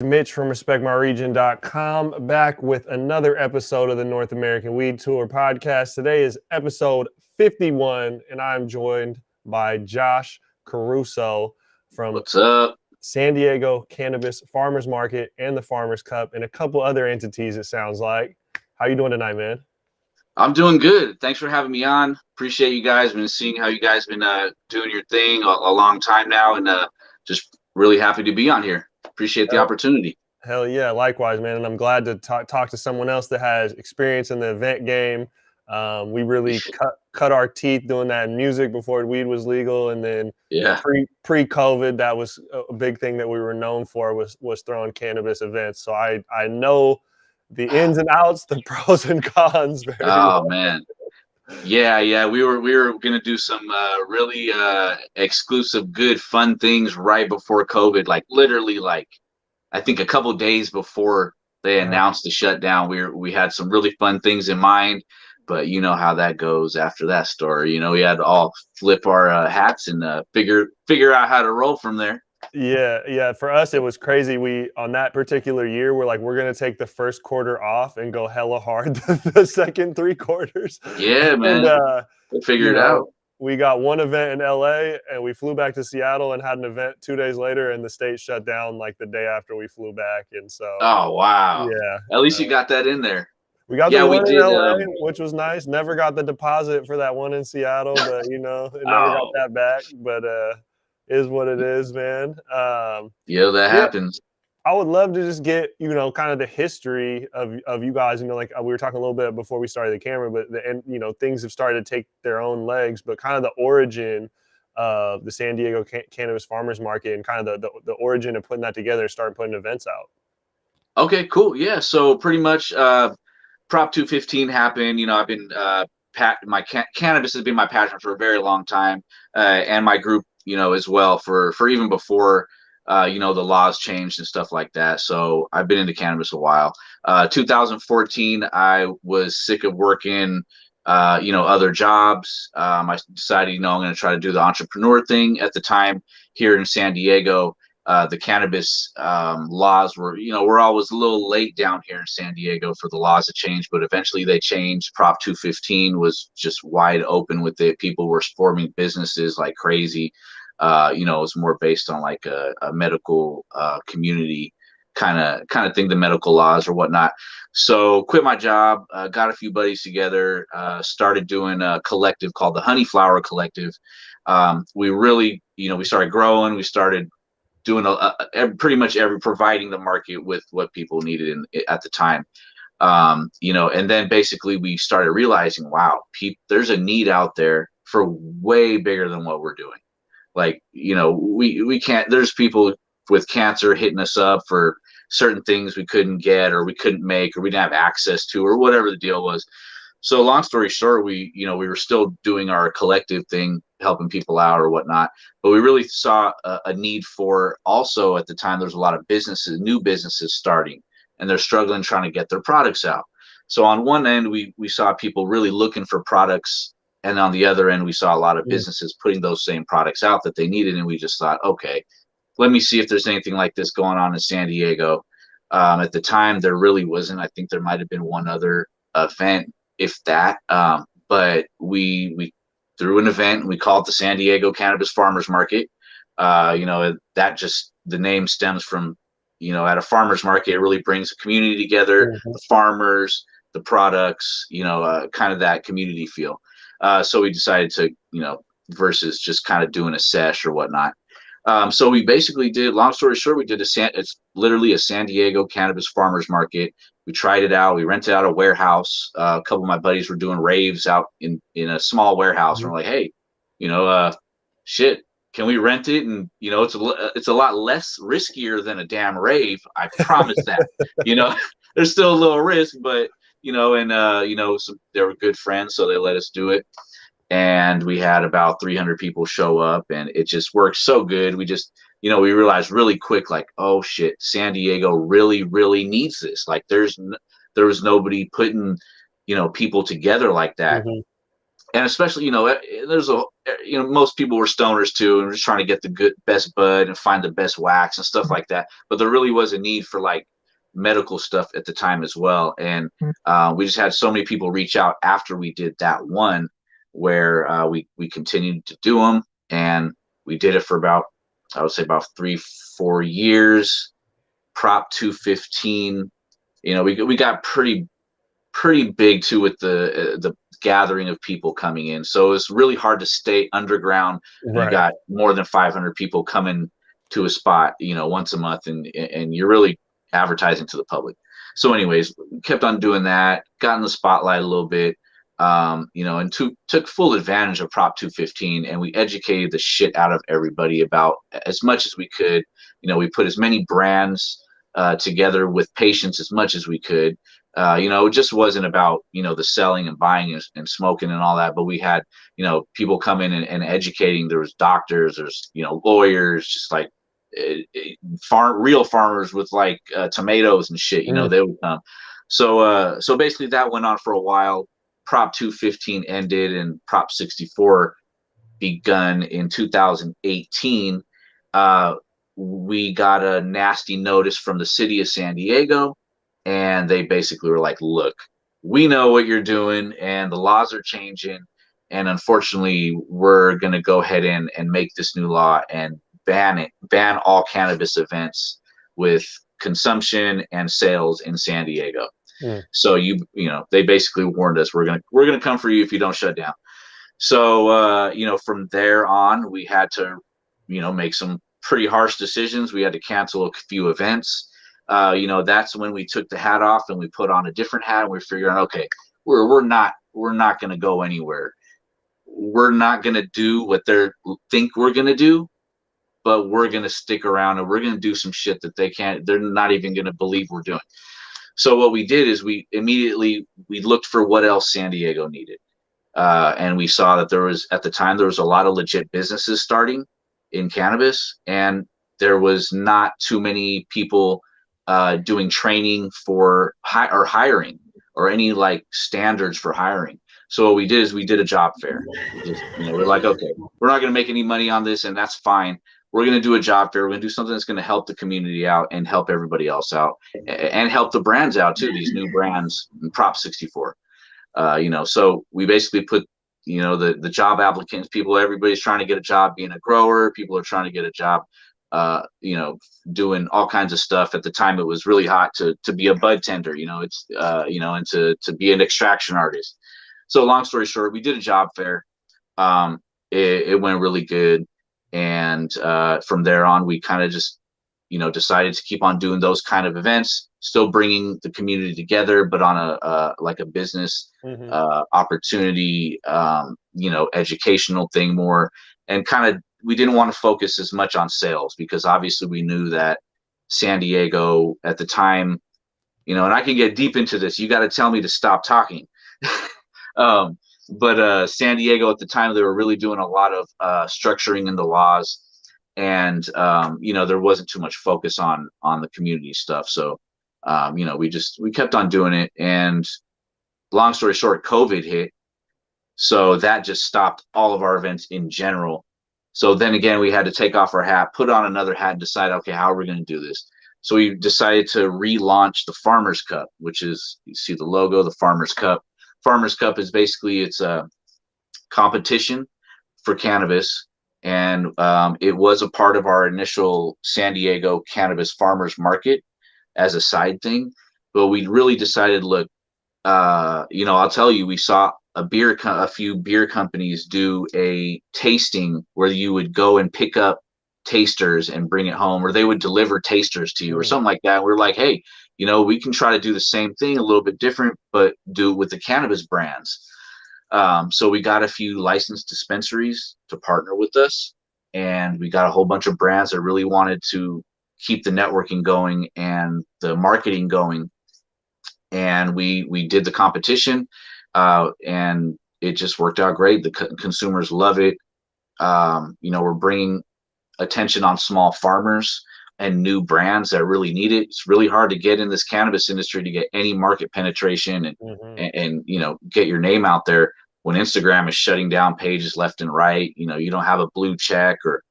Mitch from RespectMyRegion.com back with another episode of the North American Weed Tour podcast. Today is episode 51, and I'm joined by Josh Caruso from What's up? San Diego Cannabis Farmers Market and the Farmers Cup and a couple other entities, it sounds like. How you doing tonight, man? I'm doing good. Thanks for having me on. Appreciate you guys. Been seeing how you guys been doing your thing a long time now, and just really happy to be on here. Appreciate the opportunity. Hell yeah, likewise, man. And I'm glad to talk to someone else that has experience in the event game. We really cut our teeth doing that in music before weed was legal, and then Yeah. pre-COVID, that was a big thing that we were known for was throwing cannabis events. So I know the ins and outs, the pros and cons very well. Man. Yeah. We were gonna do some really exclusive, good, fun things right before COVID. Like literally, like I think a couple days before they announced the shutdown, we had some really fun things in mind. But you know how that goes after that story. You know, we had to all flip our hats and figure out how to roll from there. Yeah. For us, it was crazy. We on that particular year, we're gonna take the first quarter off and go hella hard the second three quarters. Yeah, man. And We'll figure it out. We got one event in LA, and we flew back to Seattle and had an event 2 days later, and the state shut down like the day after we flew back. And so, Oh wow. yeah, At least you got that in there. we got Yeah, the we one in did. LA, which was nice. Never got the deposit for that one in Seattle, but it never got that back. But is what it is, man. Yeah, that happens. I would love to just get, kind of the history of you guys, like we were talking a little bit before we started the camera, but things have started to take their own legs, but kind of the origin of the San Diego Cannabis Farmers Market and kind of the origin of putting that together, starting putting events out. Okay, cool. Yeah, so pretty much Prop 215 happened. I've been cannabis has been my passion for a very long time, and my group, as well for even before the laws changed and stuff like that. So I've been into cannabis a while. 2014, I was sick of working, other jobs. I decided, I'm going to try to do the entrepreneur thing. At the time here in San Diego, the cannabis laws we're always a little late down here in San Diego for the laws to change, but eventually they changed. Prop 215 was just wide open with it. People were forming businesses like crazy. It was more based on like a medical community kind of thing, the medical laws or whatnot. So quit my job, got a few buddies together, started doing a collective called the Honey Flower Collective. We really, we started growing. We started doing pretty much providing the market with what people needed at the time. And then basically we started realizing, wow, there's a need out there for way bigger than what we're doing. Like, we can't, there's people with cancer hitting us up for certain things we couldn't get or we couldn't make or we didn't have access to or whatever the deal was. So long story short, we were still doing our collective thing, helping people out or whatnot, but we really saw a need for, also at the time, there's a lot of new businesses starting, and they're struggling trying to get their products out. So on one end, we saw people really looking for products, and on the other end, we saw a lot of businesses putting those same products out that they needed, and we just thought, okay, let me see if there's anything like this going on in San Diego. At the time, there really wasn't. I think there might have been one other event, if that, but we threw an event. We called it the San Diego Cannabis Farmers Market. That just, the name stems from, at a farmers market, it really brings the community together, the farmers, the products, kind of that community feel. So we decided to, versus just kind of doing a sesh or whatnot. So we basically did, long story short, it's literally a San Diego Cannabis Farmers Market. We tried it out. We rented out a warehouse. A couple of my buddies were doing raves out in a small warehouse. And we're like, hey, shit, can we rent it? And, it's a lot less riskier than a damn rave. I promise that. There's still a little risk, but, they were good friends, so they let us do it. And we had about 300 people show up, and it just worked so good. We just, we realized really quick, like, oh shit, San Diego really, really needs this. Like there was nobody putting, people together like that. and especially, there's a, most people were stoners too, and just trying to get the best bud and find the best wax and stuff like that. But there really was a need for like medical stuff at the time as well. And we just had so many people reach out after we did that one, where we continued to do them, and we did it for about, I would say, about 3-4 years. Prop 215, we got pretty big too with the gathering of people coming in. So it's really hard to stay underground when you Right. got more than 500 people coming to a spot, once a month, and you're really advertising to the public. So, anyways, kept on doing that, got in the spotlight a little bit, and took full advantage of Prop 215, and we educated the shit out of everybody about as much as we could. We put as many brands together with patients as much as we could. It just wasn't about, the selling and buying and smoking and all that, but we had, people come in and educating. There was doctors, there's, lawyers, just like real farmers with like tomatoes and shit, Mm. they would come. So basically that went on for a while. Prop 215 ended and Prop 64 begun in 2018. We got a nasty notice from the city of San Diego, and they basically were like, look, we know what you're doing and the laws are changing, and unfortunately we're going to go ahead and make this new law and ban all cannabis events with consumption and sales in San Diego. Mm. So they basically warned us, we're gonna come for you if you don't shut down. So from there on, we had to make some pretty harsh decisions. We had to cancel a few events. That's when we took the hat off and we put on a different hat, and we figured out, okay, we're not going to go anywhere. We're not going to do what they think we're going to do, but we're going to stick around and we're going to do some shit that they're not even going to believe we're doing. So what we did is we looked for what else San Diego needed. And we saw that at the time, there was a lot of legit businesses starting in cannabis, and there was not too many people doing training or hiring, or any like standards for hiring. So what we did is we did a job fair. We're like, okay, we're not going to make any money on this, and that's fine. We're going to do a job fair. We're going to do something that's going to help the community out and help everybody else out, and help the brands out too. These new brands, Prop 64. So we basically put, the job applicants, everybody's trying to get a job being a grower. People are trying to get a job, doing all kinds of stuff. At the time, it was really hot to be a bud tender, and to be an extraction artist. So long story short, we did a job fair. It went really good. And from there on, we kind of just, decided to keep on doing those kind of events, still bringing the community together, but on a business Mm-hmm. opportunity, educational thing more. And kind of, we didn't want to focus as much on sales, because obviously we knew that San Diego at the time, and I can get deep into this. You got to tell me to stop talking. um, but San Diego at the time, they were really doing a lot of structuring in the laws, and there wasn't too much focus on the community stuff. So we kept on doing it, and long story short, COVID hit, so that just stopped all of our events in general. So then again, we had to take off our hat, put on another hat, and decide, okay, how are we going to do this? So we decided to relaunch the Farmers Cup, which is, you see the logo, the Farmers Cup. Farmers Cup is basically, it's a competition for cannabis, and it was a part of our initial San Diego cannabis farmers market as a side thing. But we really decided, look, I'll tell you, we saw a few beer companies do a tasting where you would go and pick up tasters and bring it home, or they would deliver tasters to you, or Mm. something like that. We're like, hey, we can try to do the same thing a little bit different, but do it with the cannabis brands. So we got a few licensed dispensaries to partner with us, and we got a whole bunch of brands that really wanted to keep the networking going and the marketing going. And we did the competition, and it just worked out great. The consumers love it. We're bringing attention on small farmers and new brands that really need it. It's really hard to get in this cannabis industry to get any market penetration and Mm-hmm. and get your name out there when Instagram is shutting down pages left and right, you don't have a blue check or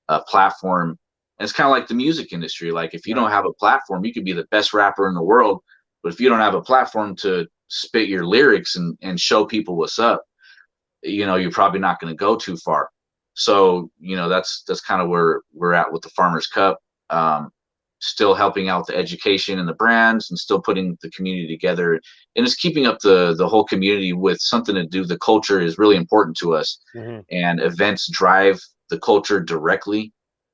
a platform. And it's kind of like the music industry. Like if you Right. don't have a platform, you could be the best rapper in the world, but if you don't have a platform to spit your lyrics and show people what's up, you're probably not going to go too far. So, that's kind of where we're at with the Farmers Cup. Um, Still helping out the education and the brands and still putting the community together, and it's keeping up the whole community with something to do. The culture is really important to us, Hmm. and events drive the culture directly.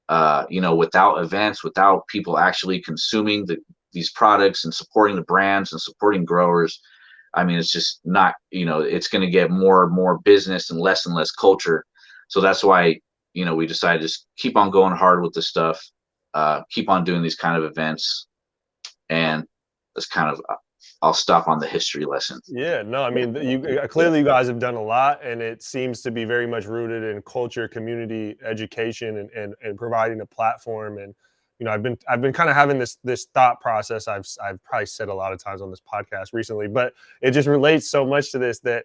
Without events, without people actually consuming these products and supporting the brands and supporting growers, I mean, it's just not, it's going to get more and more business and less culture. So that's why, we decided to just keep on going hard with this stuff, keep on doing these kind of events. And that's kind of, I'll stop on the history lesson. Yeah, no, I mean, clearly you guys have done a lot, and it seems to be very much rooted in culture, community, education, and providing a platform. And I've been kind of having this thought process. I've probably said a lot of times on this podcast recently, but it just relates so much to this that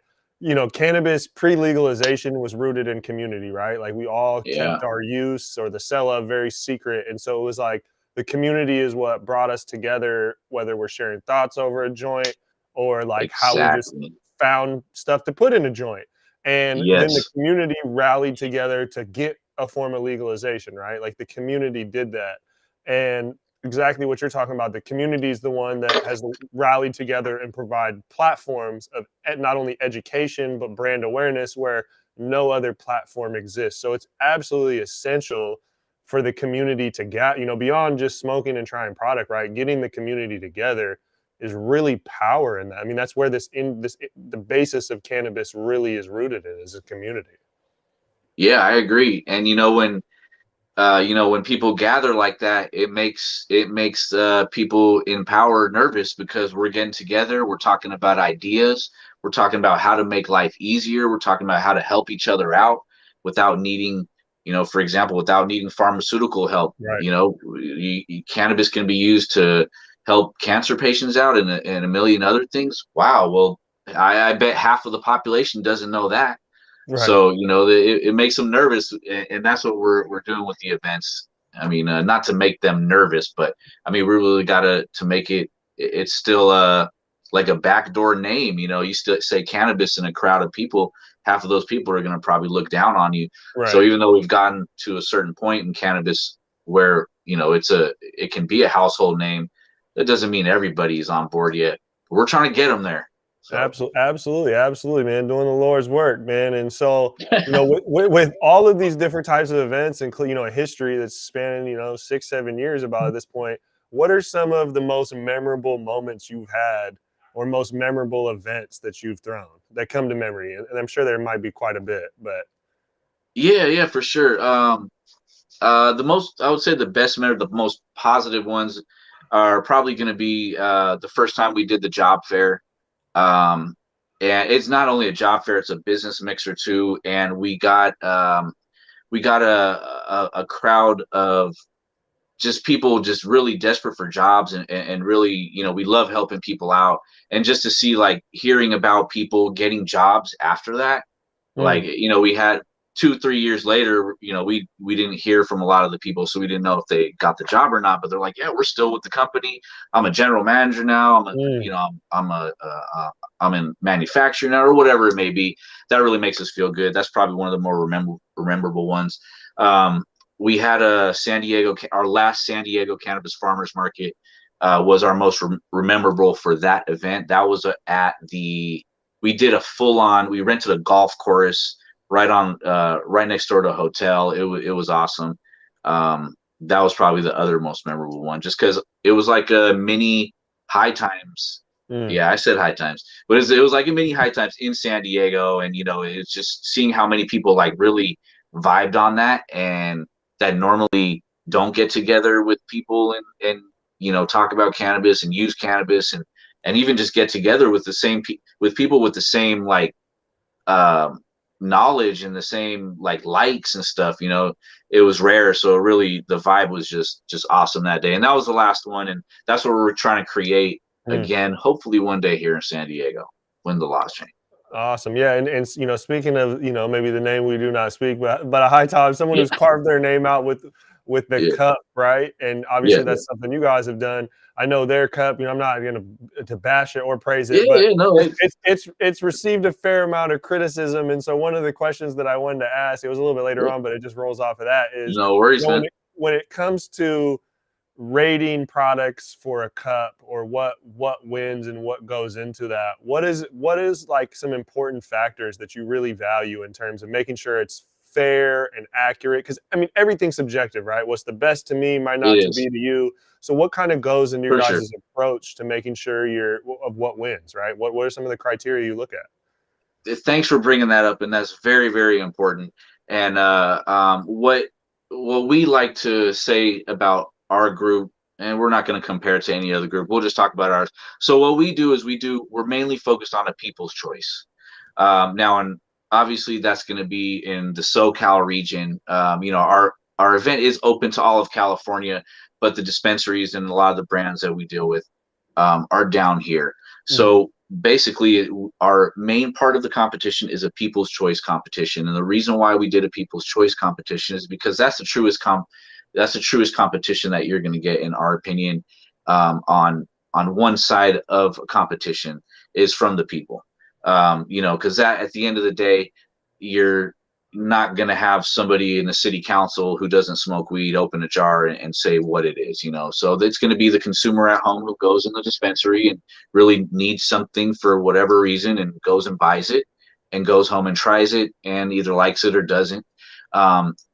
cannabis pre-legalization was rooted in community, right? Like we all Yeah, kept our use or the sell of very secret, and so it was like the community is what brought us together, whether we're sharing thoughts over a joint or like how we just exactly. found stuff to put in a joint. And then the Yes. community rallied together to get a form of legalization, right? Like the community did that. And exactly what you're talking about, the community is the one that has rallied together and provide platforms of not only education but brand awareness where no other platform exists. So it's absolutely essential for the community to get, beyond just smoking and trying product, right? Getting the community together is really power in that. I mean, that's where the basis of cannabis really is rooted in, is a community. Yeah, I agree. And when people gather like that, it makes people in power nervous because we're getting together, we're talking about ideas, we're talking about how to make life easier, we're talking about how to help each other out without needing, for example, without needing pharmaceutical help. Right. Cannabis can be used to help cancer patients out and a million other things. Wow, well, I bet half of the population doesn't know that. Right. So it makes them nervous, and that's what we're doing with the events. I mean, not to make them nervous, but I mean, we really got to make it. It's still like a backdoor name. You still say cannabis in a crowd of people. Half of those people are going to probably look down on you. So Right. even though we've gotten to a certain point in cannabis where it can be a household name, that doesn't mean everybody's on board yet. We're trying to get them there. So Absolutely, absolutely, absolutely, man. Doing the Lord's work, man. And so, with all of these different types of events, and a history that's spanning, 6, 7 years about at this point, what are some of the most memorable moments you've had, or most memorable events that you've thrown that come to memory? And I'm sure there might be quite a bit, but yeah, yeah, for sure. The most, I would say, the best memory, the most positive ones are probably going to be the first time we did the job fair. Um, and it's not only a job fair; it's a business mixer too. And we got a crowd of just people just really desperate for jobs and really, we love helping people out. And just to see, like, hearing about people getting jobs after that, like, mm, we had 2 3 years later, we didn't hear from a lot of the people, so we didn't know if they got the job or not, but they're like, yeah, we're still with the company. I'm a general manager now. mm, I'm in manufacturing now, or whatever it may be. That really makes us feel good. That's probably one of the more rememberable ones. um, we had our last San Diego cannabis farmers market was our most memorable for that event. That was we did a we rented a golf course right next door to a hotel. It was awesome. That was probably the other most memorable one, just because it was like a mini high times. mm, Yeah, I said high times, but it was like a mini high times in San Diego, and it's just seeing how many people like really vibed on that, and that normally don't get together with people and talk about cannabis and use cannabis and even just get together with with people with the same like um, knowledge and the same like likes and stuff. It was rare, so really the vibe was just awesome that day, and that was the last one, and that's what we're trying to create mm. again, hopefully one day here in San Diego when the laws change. Awesome. Yeah. And speaking of, maybe the name we do not speak, but a high top, someone Yeah, who's carved their name out with the yeah, cup, right? And yeah, obviously that's something you guys have done. I know their cup, I'm not gonna to bash it or praise yeah, it, but yeah. No, it's received a fair amount of criticism. And so one of the questions that I wanted to ask, it was a little bit later on, but it just rolls off of that, is no worries, when man. it comes to rating products for a cup, or what wins and what goes into that, what is like some important factors that you really value in terms of making sure it's fair and accurate? Because I mean, everything's subjective, right? What's the best to me might It not to be is to you. So what kind of goes into your for sure. guys' approach to making sure you're of what wins, right? What are some of the criteria you look at? Thanks for bringing that up, and that's very, very important. And what we like to say about our group, and we're not going to compare it to any other group. We'll just talk about ours. So what we do is we're mainly focused on a people's choice. Now, and obviously that's going to be in the SoCal region. Our event is open to all of California, but the dispensaries and a lot of the brands that we deal with are down here. Mhm. So basically, our main part of the competition is a people's choice competition, and the reason why we did a people's choice competition is because that's the truest competition that you're going to get, in our opinion, on one side of a competition is from the people. Because that at the end of the day, you're not going to have somebody in the city council who doesn't smoke weed open a jar and say what it is. So it's going to be the consumer at home who goes in the dispensary and really needs something for whatever reason and goes and buys it and goes home and tries it and either likes it or doesn't.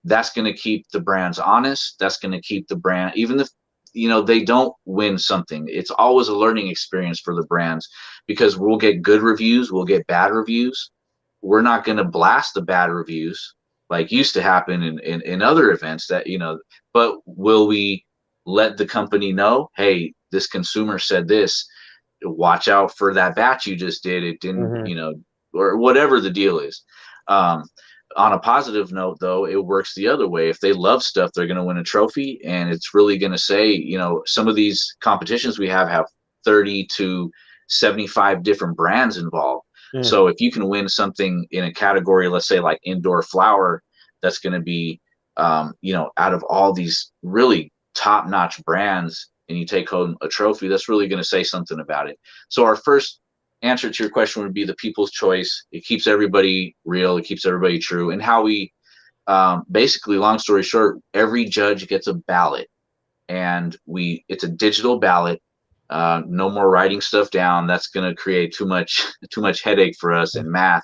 That's going to keep the brands honest. That's going to keep the brand, even if they don't win something, it's always a learning experience for the brands, because we'll get good reviews, we'll get bad reviews. We're not going to blast the bad reviews like used to happen in other events that, but will we let the company know, hey, this consumer said this, watch out for that batch you just did, it didn't, Mhm. or whatever the deal is. um, on a positive note, though, it works the other way. If they love stuff, they're going to win a trophy, and it's really going to say, some of these competitions we have 30 to 75 different brands involved. Mm. So if you can win something in a category, let's say like indoor flower, that's going to be, out of all these really top-notch brands, and you take home a trophy, that's really going to say something about it. So our first answer to your question would be the people's choice. It keeps everybody real. It keeps everybody true. And how we, basically, long story short, every judge gets a ballot, and it's a digital ballot. No more writing stuff down. That's going to create too much too much headache for us in math.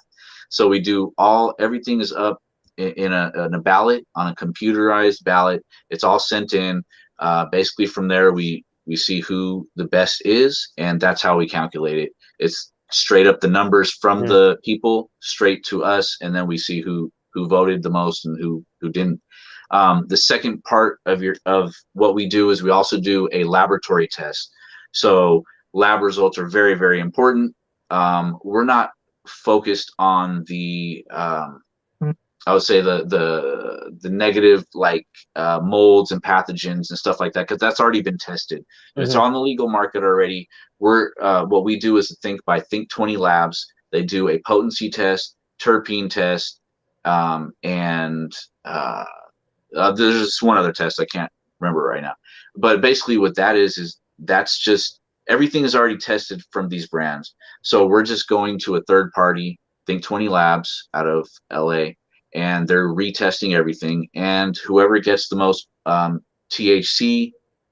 So we do everything is up in a ballot, on a computerized ballot. It's all sent in. Basically, from there we see who the best is, and that's how we calculate it. It's straight up the numbers from Mhm. the people straight to us, and then we see who voted the most and who didn't. The second part of what we do is we also do a laboratory test. So lab results are very, very important. We're not focused on the I would say the negative, like molds and pathogens and stuff like that, because that's already been tested. It's Mhm. on the legal market already. We're What we do is Think 20 Labs. They do a potency test, terpene test, and there's one other test I can't remember right now. But basically, what that is that's just everything is already tested from these brands. So we're just going to a third party, Think 20 Labs out of LA, and they're retesting everything. And whoever gets the most THC,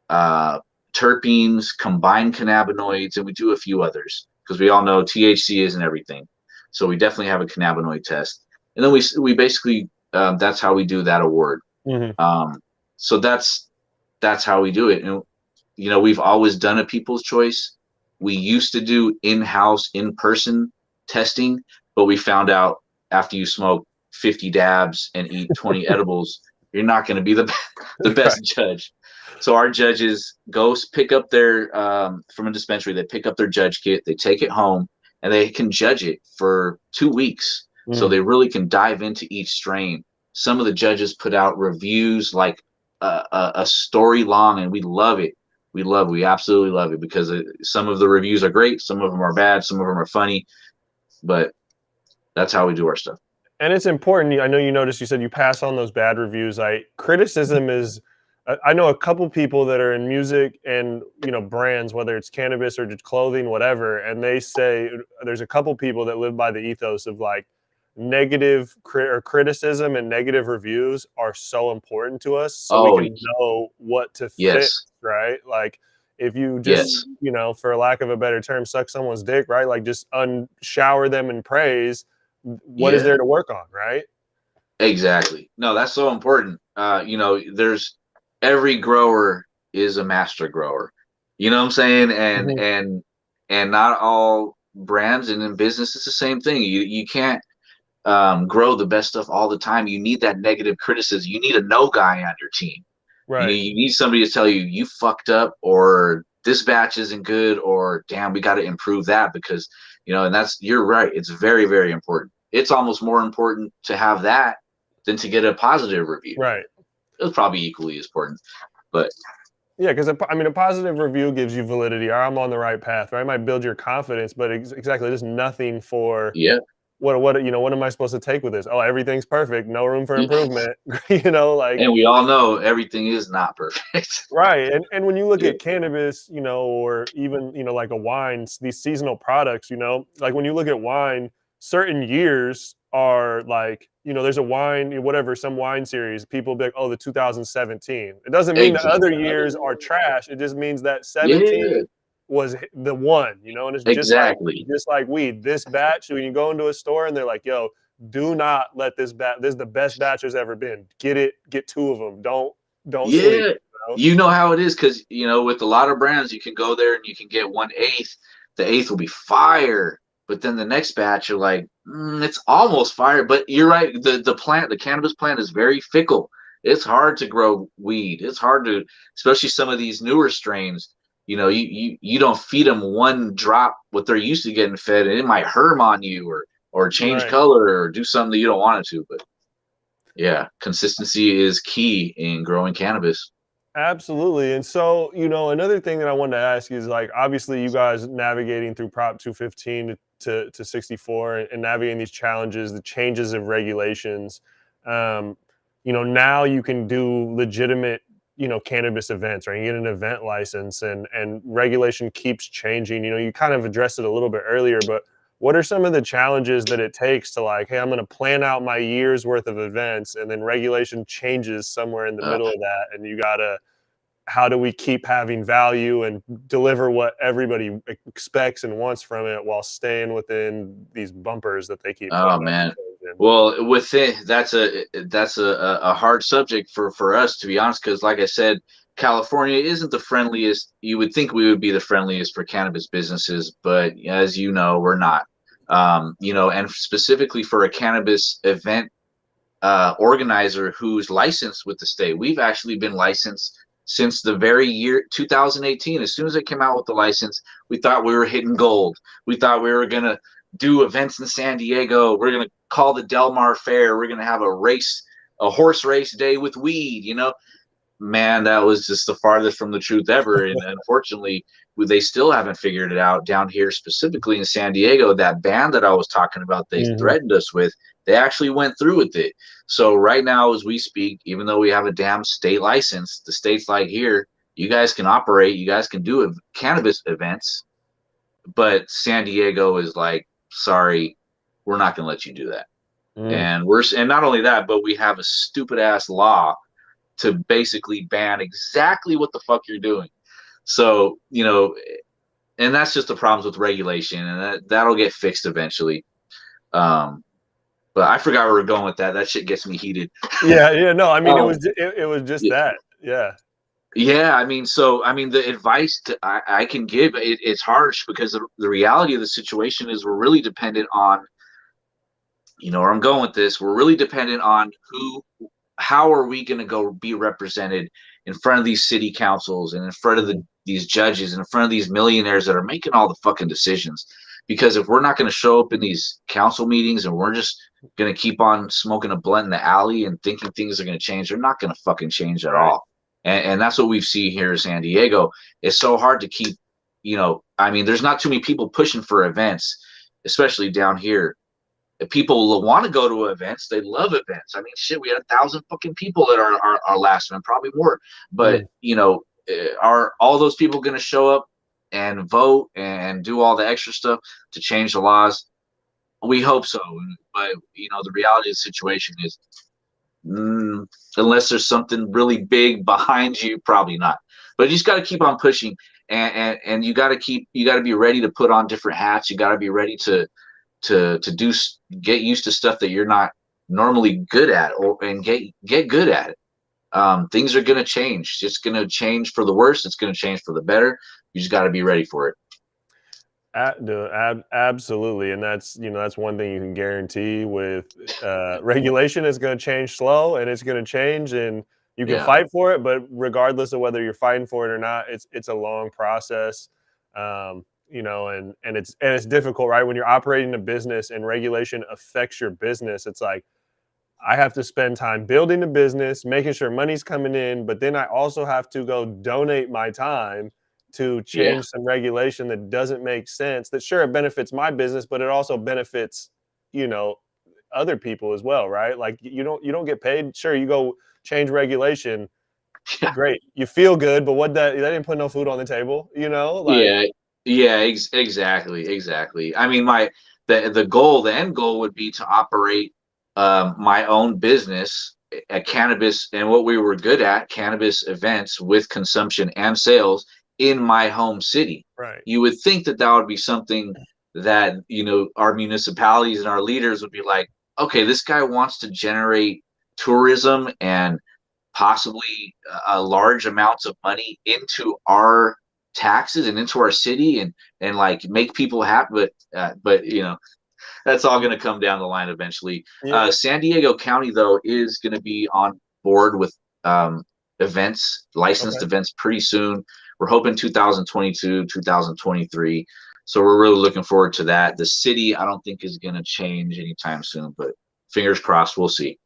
uh, terpenes, combined cannabinoids, and we do a few others, because we all know THC isn't everything. So we definitely have a cannabinoid test, and then we basically, that's how we do that award. Mhm. um, so that's how we do it. And we've always done a people's choice. We used to do in-house, in-person testing, but we found out after you smoke 50 dabs and eat 20 edibles, you're not going to be the Right. best judge. So our judges go pick up their, from a dispensary, they pick up their judge kit, they take it home, and they can judge it for 2 weeks. So Mm. they really can dive into each strain. Some of the judges put out reviews like a story long, and we love it. We absolutely love it, because some of the reviews are great, some of them are bad, some of them are funny, but That's how we do our stuff. And it's important. I know you noticed you said you pass on those bad reviews. Criticism is. I know a couple people that are in music and brands, whether it's cannabis or just clothing, whatever, and they say there's a couple people that live by the ethos of like or criticism and negative reviews are so important to us, so we Oh, can know what to fix, yes, right? Like if you just yes, for lack of a better term, suck someone's dick, right? Like just unshower them in praise, what is yeah, there to work on, right? exactly. No, that's so important. There's every grower is a master grower. You know what I'm saying? And Mhm. and and not all brands and in business it's the same thing. You can't grow the best stuff all the time. You need that negative criticism. You need a no guy on your team. Right, You need somebody to tell you you fucked up, or this batch isn't good, or damn, we got to improve that because and that's, you're right. It's very, very important. It's almost more important to have that than to get a positive review. right. It's probably equally as important, but Yeah, because a positive review gives you validity. Or I'm on the right path, right? It might build your confidence, but exactly, there's nothing for yeah, what am I supposed to take with this? Oh, everything's perfect, no room for yeah. improvement. Like And we all know everything is not perfect. right. And when you look Yeah, at cannabis, or even like a wine, these seasonal products, like when you look at wine, certain years are like there's a wine, whatever, some wine series. People be like, oh, the 2017. It doesn't mean the other exactly. years are trash. It just means that Yeah, 17 was the one, and it's exactly. just like weed. This batch, when you go into a store and they're like, yo, do not let this batch. This is the best batch there's ever been. Get two of them. Don't sleep. Yeah, you know how it is because with a lot of brands, you can go there and you can get 1/8. The eighth will be fire, but then the next batch, you're like, it's almost fire. But you're right. The cannabis plant is very fickle. It's hard to grow weed. It's hard to, especially some of these newer strains. You don't feed them one drop what they're used to getting fed, and it might herm on you or change Right. color or do something that you don't want it to. But yeah, consistency is key in growing cannabis. Absolutely. And so, another thing that I wanted to ask is like, obviously, you guys navigating through Prop 215 to 64 and navigating these challenges, the changes of regulations. Um, now you can do legitimate, cannabis events, right? You get an event license and regulation keeps changing. You kind of addressed it a little bit earlier, but what are some of the challenges that it takes to like, hey, I'm going to plan out my year's worth of events and then regulation changes somewhere in the Uh, middle of that and you got to how do we keep having value and deliver what everybody expects and wants from it while staying within these bumpers that they keep oh putting on man. in? Well, with it, that's a hard subject for us, to be honest, because like I said, California isn't the friendliest. You would think we would be the friendliest for cannabis businesses, but as you know, we're not. And specifically for a cannabis event organizer who's licensed with the state. We've actually been licensed since the very year 2018. As soon as it came out with the license, we thought we were hitting gold. We thought we were going to do events in San Diego. We're going to call the Del Mar Fair. We're going to have a horse race day with weed. Man, that was just the farthest from the truth ever. And unfortunately, they still haven't figured it out down here, specifically in San Diego. That ban that I was talking about, they Mhm. threatened us with, they actually went through with it. So right now, as we speak, even though we have a damn state license, the state's like, here, you guys can operate, you guys can do cannabis events, but San Diego is like, sorry, we're not going to let you do that. Mm. And not only that, but we have a stupid ass law to basically ban exactly what the fuck you're doing. So, and that's just the problems with regulation, and that'll get fixed eventually. Um, but I forgot where we're going with that. That shit gets me heated. Yeah, yeah, no, I mean, Um, it was just yeah, that. Yeah. yeah, I mean, the advice I can give it's harsh because the reality of the situation is we're really dependent on, where I'm going with this. We're really dependent on how are we going to go be represented in front of these city councils and in front of Mhm. these judges and in front of these millionaires that are making all the fucking decisions? Because if we're not going to show up in these council meetings and we're just going to keep on smoking a blunt in the alley and thinking things are going to change, they're not going to fucking change at Right. all. And that's what we've seen here in San Diego. It's so hard to keep, I mean, there's not too many people pushing for events, especially down here. people want to go to events. They love events. I mean, shit, we had 1,000 fucking people at our last event, probably more. But Mm. are all those people going to show up and vote and do all the extra stuff to change the laws? We hope so. But the reality of the situation is, mm, unless there's something really big behind you, probably not. But you just got to keep on pushing, and you got to be ready to put on different hats. You got to be ready to get used to stuff that you're not normally good at, and get good at it. Things are going to change. It's going to change for the worse. It's going to change for the better. You just got to be ready for it. Absolutely, and that's one thing you can guarantee with regulation is going to change slow, and it's going to change, and you can Yeah, fight for it. But regardless of whether you're fighting for it or not, it's a long process, and it's difficult, right? When you're operating a business and regulation affects your business, it's like I have to spend time building the business, making sure money's coming in, but then I also have to go donate my time to yeah, change some regulation that doesn't make sense. That sure it benefits my business, but it also benefits, you know, other people as well, right? Like you don't get paid. Sure, you go change regulation, yeah, great. You feel good, but that didn't put no food on the table, like yeah, yeah. Exactly, exactly. I mean, the end goal would be to operate my own business at cannabis, and what we were good at, cannabis events with consumption and sales in my home city. right. You would think that would be something that our municipalities and our leaders would be like, okay, this guy wants to generate tourism and possibly a large amounts of money into our taxes and into our city, and like make people happy. But that's all going to come down the line eventually. Yeah. San Diego County, though, is going to be on board with events, licensed Okay. events, pretty soon. We're hoping 2022, 2023. So we're really looking forward to that. The city, I don't think, is going to change anytime soon, but fingers crossed, we'll see.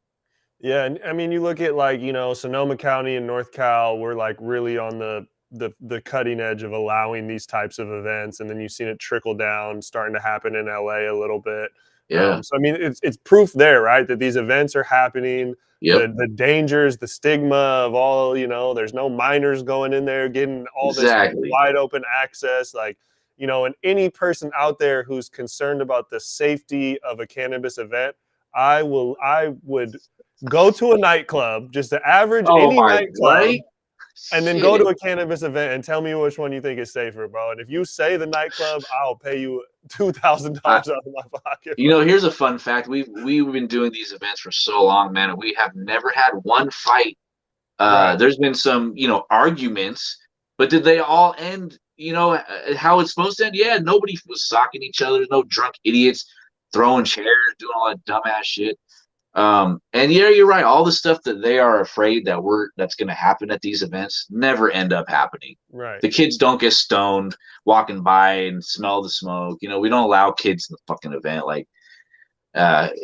Yeah, and I mean, you look at like Sonoma County and North Cal, we're like really on the cutting edge of allowing these types of events, and then you've seen it trickle down, starting to happen in LA a little bit. Yeah. So I mean, it's proof there, right, that these events are happening. Yep. The dangers, the stigma of all, there's no minors going in there getting all this Exactly. wide open access, like. And any person out there who's concerned about the safety of a cannabis event, I would go to a nightclub, just the average Oh any my, nightclub, right? and then go to Shit. a cannabis event and tell me which one you think is safer, bro. And if you say the nightclub, I'll pay you I, $2,000 out of my pocket, here's a fun fact. We've been doing these events for so long, man, and we have never had one fight. right? There's been some, arguments, but did they all end, how it's supposed to end? Yeah, nobody was socking each other. No drunk idiots throwing chairs, doing all that dumbass shit. And yeah, you're right. All the stuff that they are afraid that's going to happen at these events never end up happening. Right. The kids don't get stoned walking by and smell the smoke. We don't allow kids in the fucking event. Like,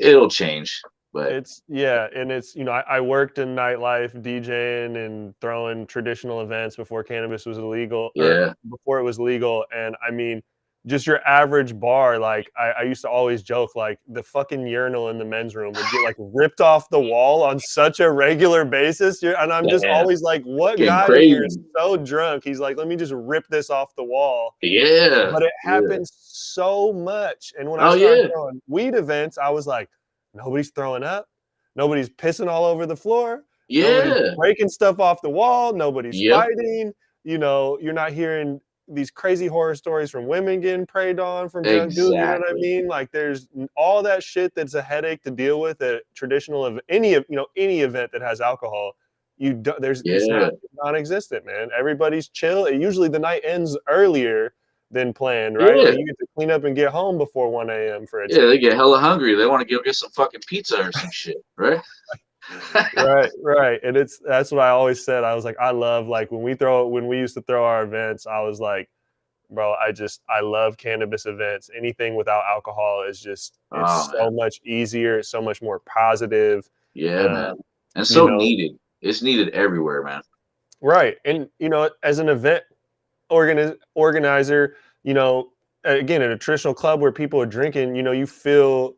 it'll change, but Yeah, and I worked in nightlife, DJing and throwing traditional events before cannabis was illegal, or yeah, before it was legal. And I mean, just your average bar, like I used to always joke, like the fucking urinal in the men's room would get like ripped off the wall on such a regular basis. And I'm just damn, always like, what getting guy in here is crazy. so drunk? He's like, let me just rip this off the wall. Yeah, But it yeah. happens so much. And when I Oh started yeah, throwing weed events, I was like, nobody's throwing up. Nobody's pissing all over the floor. Nobody's yeah, breaking stuff off the wall. Nobody's yep, fighting. You're not hearing these crazy horror stories from women getting preyed on from drunk dudes. You know what I exactly. mean? Like there's all that shit that's a headache to deal with at traditional of any event that has alcohol. It's Yeah, non-existent, man. Everybody's chill. Usually the night ends earlier than planned, right? yeah, Like you get to clean up and get home before 1 a.m. for a yeah. They change. get hella hungry. They want to go get some fucking pizza or some shit, right? Right, right. And that's what I always said. I was like, I love like when we used to throw our events, I was like, bro, I love cannabis events. Anything without alcohol is just Oh it's so man, much easier, it's so much more positive. yeah, Um, man. And you so know, needed. It's needed everywhere, man. right. And as an event organizer, again, at a traditional club where people are drinking, you feel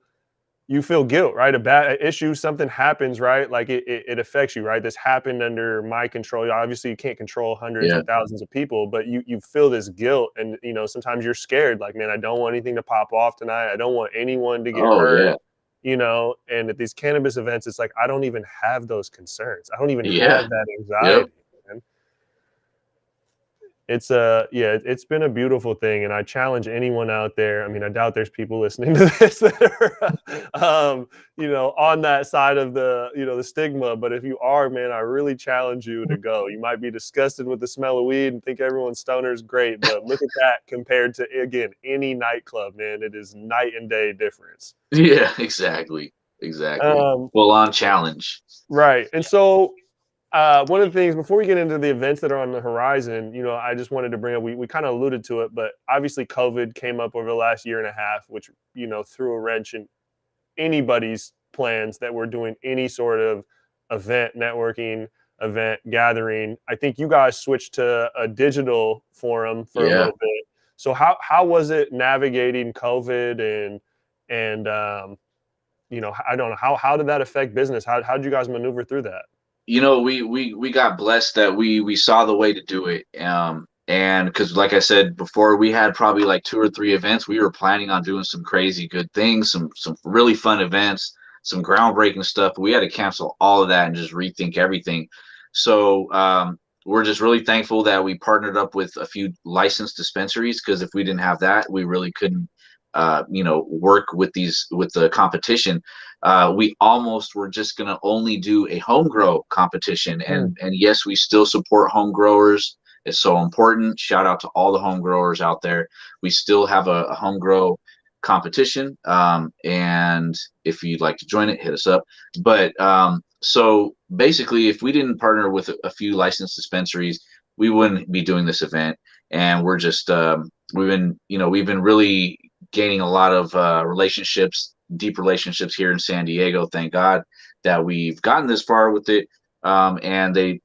you feel guilt, right? A bad issue, something happens, right? Like it affects you, right? This happened under my control. Obviously, you can't control hundreds Yeah. and thousands of people, but you feel this guilt, and sometimes you're scared. Like, man, I don't want anything to pop off tonight. I don't want anyone to get Oh hurt. yeah. And at these cannabis events, it's like I don't even have those concerns. I don't even Yeah. have that Yep. anxiety. Man. Yeah, it's been a beautiful thing, and I challenge anyone out there. I mean, I doubt there's people listening to this that are on that side of the stigma, but if you are, man, I really challenge you to go. You might be disgusted with the smell of weed and think everyone's stoner is great, but look at that compared to, again, any nightclub, man. It is night and day difference. Yeah. Exactly. Exactly. Um, Full on challenge. right. And so one of the things before we get into the events that are on the horizon, I just wanted to bring up, we kind of alluded to it, but obviously COVID came up over the last year and a half, which, threw a wrench in anybody's plans that were doing any sort of event, networking, event gathering. I think you guys switched to a digital forum for a Yeah. little bit. So how was it navigating COVID and I don't know, how did that affect business? How did you guys maneuver through that? We got blessed that we saw the way to do it. And because like I said before, we had probably like 2 or 3 events. We were planning on doing some crazy good things, some really fun events, some groundbreaking stuff. We had to cancel all of that and just rethink everything. So we're just really thankful that we partnered up with a few licensed dispensaries, because if we didn't have that, we really couldn't work with the competition. We almost were just going to only do a home grow competition, Mm, and yes, we still support home growers. It's so important. Shout out to all the home growers out there. We still have a home grow competition, and if you'd like to join it, hit us up. But so basically, if we didn't partner with a few licensed dispensaries, we wouldn't be doing this event. And we're just we've been really gaining a lot of relationships, deep relationships here in San Diego. Thank God that we've gotten this far with it. And they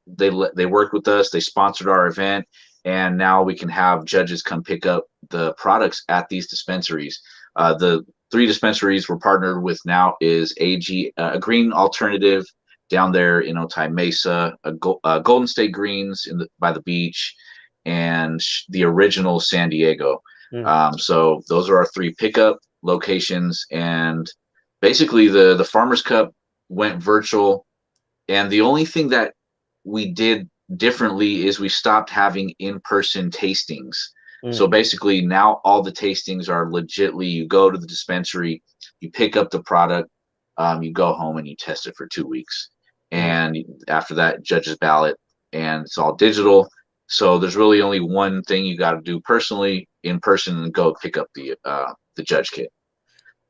worked with us. They sponsored our event, and now we can have judges come pick up the products at these dispensaries. The 3 dispensaries we're partnered with now is AG, a green alternative down there in Otay Mesa, Golden State Greens by the beach, and the original San Diego. mm, So those are our 3 pickup locations, and basically the Farmers Cup went virtual, and the only thing that we did differently is we stopped having in-person tastings. mm, So basically now all the tastings are legitly, you go to the dispensary, you pick up the product, you go home and you test it for 2 weeks. mm. And after that, judge's ballot, and it's all digital. So there's really only one thing you got to do personally, in person, and go pick up the judge kit. And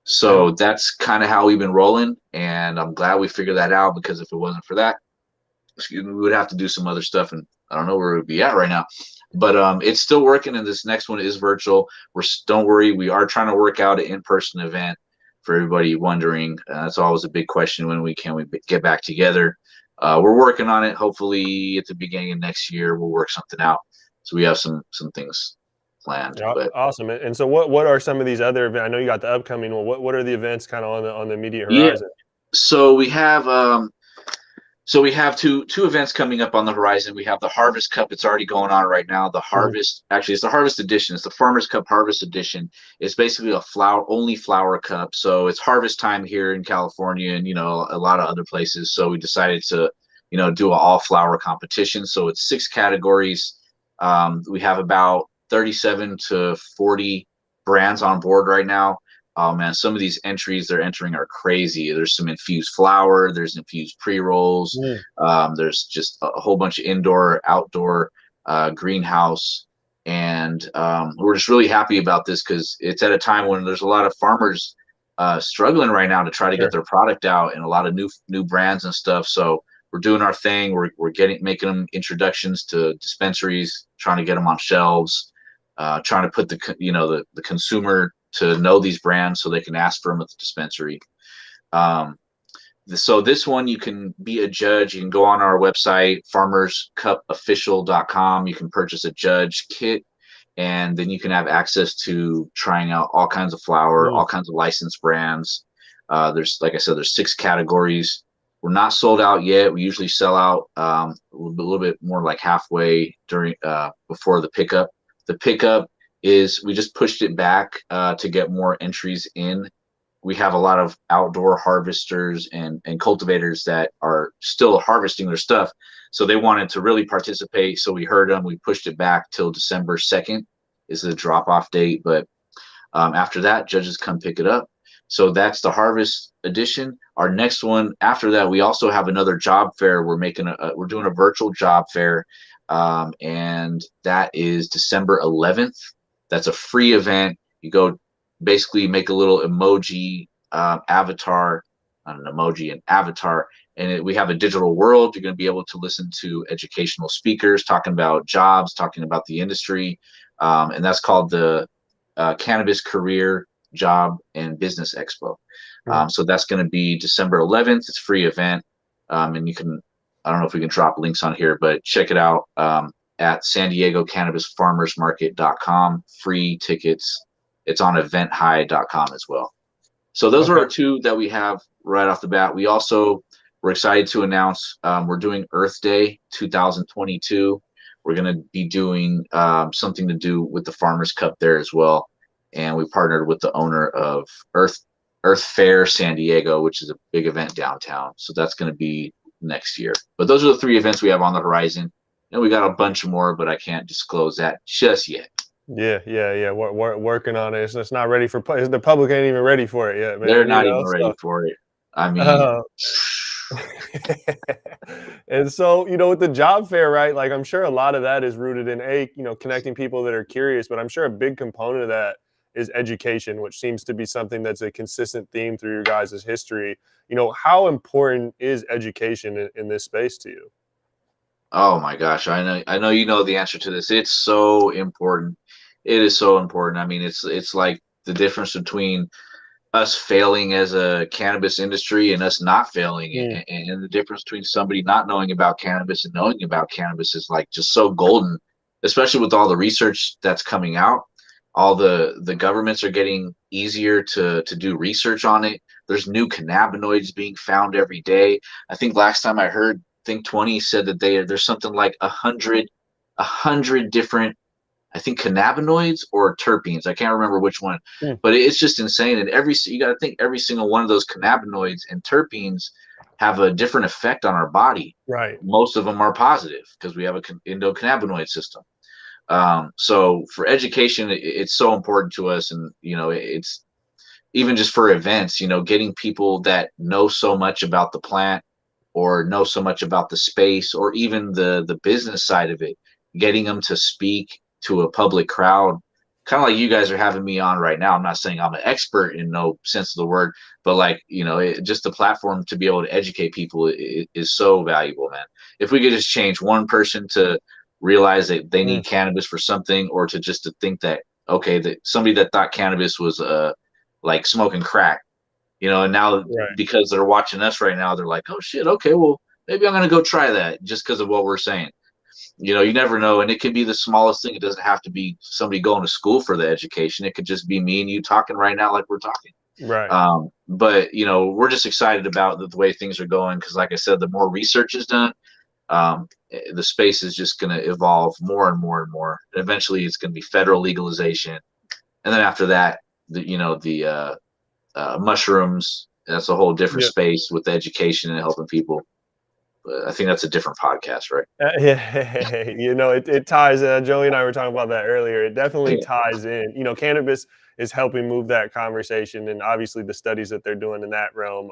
So that's kind of how we've been rolling, and I'm glad we figured that out, because if it wasn't for that, excuse me, we would have to do some other stuff, and I don't know where we'd be at right now. But it's still working, and this next one is virtual. Don't worry, we are trying to work out an in-person event for everybody wondering. That's always a big question: when we get back together. We're working on it. Hopefully, at the beginning of next year, we'll work something out. So we have some things planned. yeah, But awesome. And so what are some of these other events? I know you got the upcoming one. What are the events kind of on the immediate yeah, horizon? so we have two events coming up on the horizon. We have the Harvest Cup. It's already going on right now. The Mhm, Harvest, actually, it's the Harvest Edition. It's the Farmers Cup Harvest Edition. It's basically a flower cup. So it's harvest time here in California, and a lot of other places. So we decided to do an all flower competition. So it's 6 categories. We have about 37 to 40 brands on board right now. Oh man, some of these entries they're entering are crazy. There's some infused flower, there's infused pre-rolls, mm, there's just a whole bunch of indoor, outdoor, greenhouse, and we're just really happy about this, because it's at a time when there's a lot of farmers struggling right now to try to get sure. their product out, and a lot of new brands and stuff. So we're doing our thing. We're making them introductions to dispensaries, trying to get them on shelves, trying to put the consumer to know these brands so they can ask for them at the dispensary. Um, so this one, you can be a judge. You can go on our website, farmerscupofficial.com. You can purchase a judge kit, and then you can have access to trying out all kinds of flower, Mm, all kinds of licensed brands. There's, like I said, there's 6 categories. We're not sold out yet. We usually sell out a little bit more, like halfway during before the pickup. The pickup is we just pushed it back to get more entries in. We have a lot of outdoor harvesters and cultivators that are still harvesting their stuff. So they wanted to really participate. So we heard them. We pushed it back till December 2nd is the drop off date. But after that, judges come pick it up. So that's the harvest edition. Our next one after that, we also have another job fair. We're doing a virtual job fair, and that is December 11th. That's a free event. You go basically make a little emoji avatar, not an emoji, an avatar, and we have a digital world. You're going to be able to listen to educational speakers talking about jobs, talking about the industry, and that's called the Cannabis Career Job and Business Expo. So that's going to be December 11th. It's a free event, and you can. I don't know if we can drop links on here, but check it out at San Diego Cannabis Farmers Market.com. Free tickets. It's on eventhigh.com as well. So those are our 2 that we have right off the bat. We're excited to announce we're doing Earth Day 2022. We're going to be doing something to do with the Farmers Cup there as well. And we partnered with the owner of Earth Fair San Diego, which is a big event downtown. So that's going to be next year. But those are the 3 events we have on the horizon. And we got a bunch more, but I can't disclose that just yet. Yeah. We're working on it. It's not ready for the public ain't even ready for it yet, man. They're not even ready for it. I mean, and so, with the job fair, right? Like, I'm sure a lot of that is rooted in connecting people that are curious, but I'm sure a big component of that is education, which seems to be something that's a consistent theme through your guys' history. How important is education in this space to you? oh my gosh, I know you know the answer to this. It's so important. It is so important. I mean, it's like the difference between us failing as a cannabis industry and us not failing, and the difference between somebody not knowing about cannabis and knowing about cannabis is like just so golden, especially with all the research that's coming out. All the governments are getting easier to do research on it. There's new cannabinoids being found every day. I think last time I heard, think 20 said that there's something like a hundred different, I think, cannabinoids or terpenes. I can't remember which one, but it's just insane. And you got to think every single one of those cannabinoids and terpenes have a different effect on our body. Right. Most of them are positive because we have an endocannabinoid system. So for education, it's so important to us, and it's even just for events. Getting people that know so much about the plant or know so much about the space or even the business side of it, getting them to speak to a public crowd, kind of like you guys are having me on right now. I'm not saying I'm an expert in no sense of the word, but like, just the platform to be able to educate people is so valuable, man. If we could just change one person to realize that they need cannabis for something, or to think that, okay, that somebody that thought cannabis was like smoking crack, and now because they're watching us right now, they're like, oh shit, okay, well, maybe I'm going to go try that just because of what we're saying. You never know. And it can be the smallest thing. It doesn't have to be somebody going to school for the education. It could just be me and you talking right now, like we're talking. Right. But we're just excited about the way things are going. Cause like I said, the more research is done, the space is just going to evolve more and more and more. And eventually it's going to be federal legalization. And then after that, the mushrooms, that's a whole different space with education and helping people. But I think that's a different podcast, right? It ties. Joey and I were talking about that earlier. It definitely ties in. Cannabis is helping move that conversation, and obviously the studies that they're doing in that realm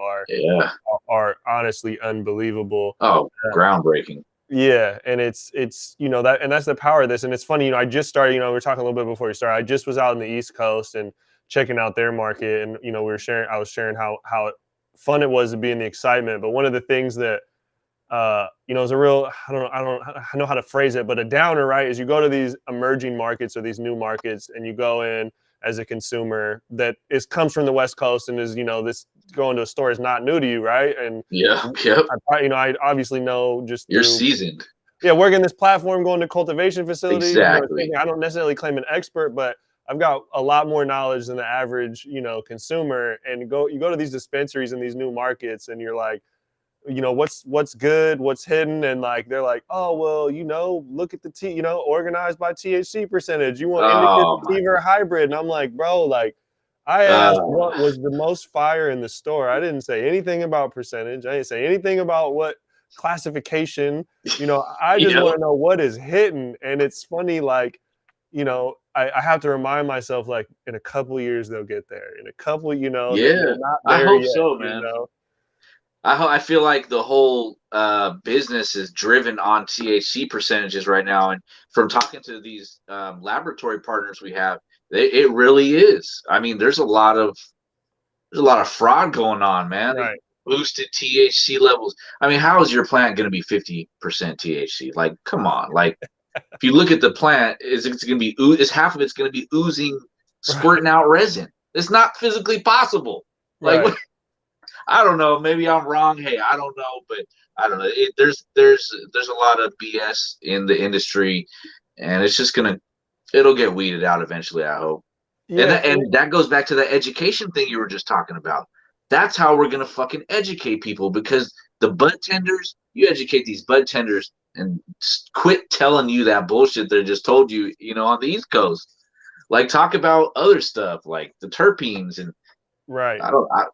are honestly unbelievable. Oh, groundbreaking. Yeah, and it's that, and that's the power of this. And it's funny, I just started. We were talking a little bit before we started. I just was out in the East Coast and checking out their market, and I was sharing how fun it was to be in the excitement. But one of the things that it's a real, I don't know how to phrase it, but a downer, right? Is you go to these emerging markets or these new markets, and you go in as a consumer that comes from the West Coast, and is this going to a store is not new to you, right? And I obviously know just you're seasoned. Yeah, working this platform, going to cultivation facilities. Exactly. I don't necessarily claim an expert, but I've got a lot more knowledge than the average, consumer. And you go to these dispensaries in these new markets, and you're like, what's good, what's hidden, and like they're like, oh well, look at the organized by THC percentage. You want indica, Oh my. sativa, or hybrid? And I'm like, bro, like I asked Uh, what was the most fire in the store. I didn't say anything about percentage. I didn't say anything about what classification. I just yep. want to know what is hidden. And it's funny, like, I have to remind myself, like, in a couple years they'll get there. In a couple, they're Yeah. not I there hope yet. so, man. I feel like the whole business is driven on THC percentages right now, and from talking to these laboratory partners we have, it really is. I mean, there's a lot of fraud going on, man. They Right. boosted THC levels. I mean, how is your plant going to be 50% THC? Like, come on. Like, if you look at the plant, is half of it's going to be oozing, Right. squirting out resin? It's not physically possible. Like, Right. I don't know. Maybe I'm wrong. Hey, I don't know, but I don't know. There's a lot of BS in the industry, and it'll get weeded out eventually. I hope. And Yeah. that goes back to the education thing you were just talking about. That's how we're gonna fucking educate people, because the bud tenders, you educate these bud tenders and quit telling you that bullshit they just told you, on the East Coast. Like, talk about other stuff like the terpenes, and Right. I don't, I,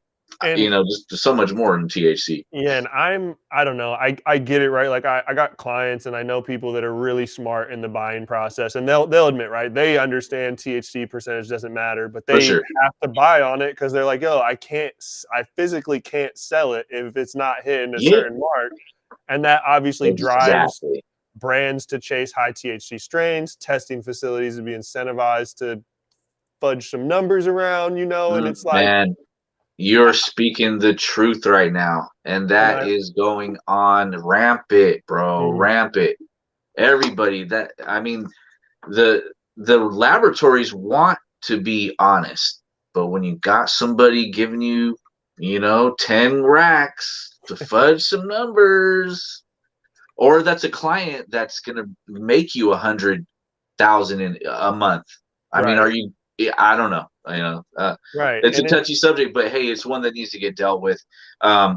And just so much more than THC. yeah, and I don't know. I get it, right? Like I got clients and I know people that are really smart in the buying process, and they'll admit, right? They understand THC percentage doesn't matter, but For they sure. have to buy on it because they're like, yo, I physically can't sell it if it's not hitting a Yeah, certain mark. And that obviously drives exactly. brands to chase high THC strains, testing facilities to be incentivized to fudge some numbers around, and it's like, Man, you're speaking the truth right now, and and that I, is going on rampant, bro, mhm, rampant. Everybody that I mean, the the laboratories want to be honest, but when you got somebody giving you, 10 racks to fudge some numbers, or that's a client that's gonna make you 100,000 in a month. I mean, right, are you? I don't know. right, It's a and it, touchy subject, but hey, it's one that needs to get dealt with.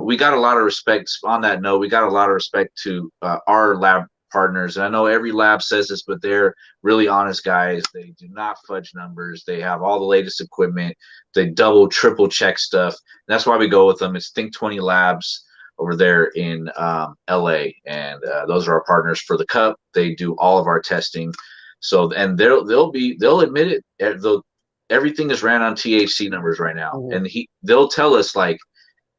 We got a lot of respect on that note. We got a lot of respect to our lab partners, and I know every lab says this, but they're really honest guys. They do not fudge numbers. They have all the latest equipment. They double, triple check stuff. And that's why we go with them. It's Think 20 Labs over there in LA, and those are our partners for the cup. They do all of our testing. So, and they'll admit it. Everything is ran on THC numbers right now, mhm, and they'll tell us, like,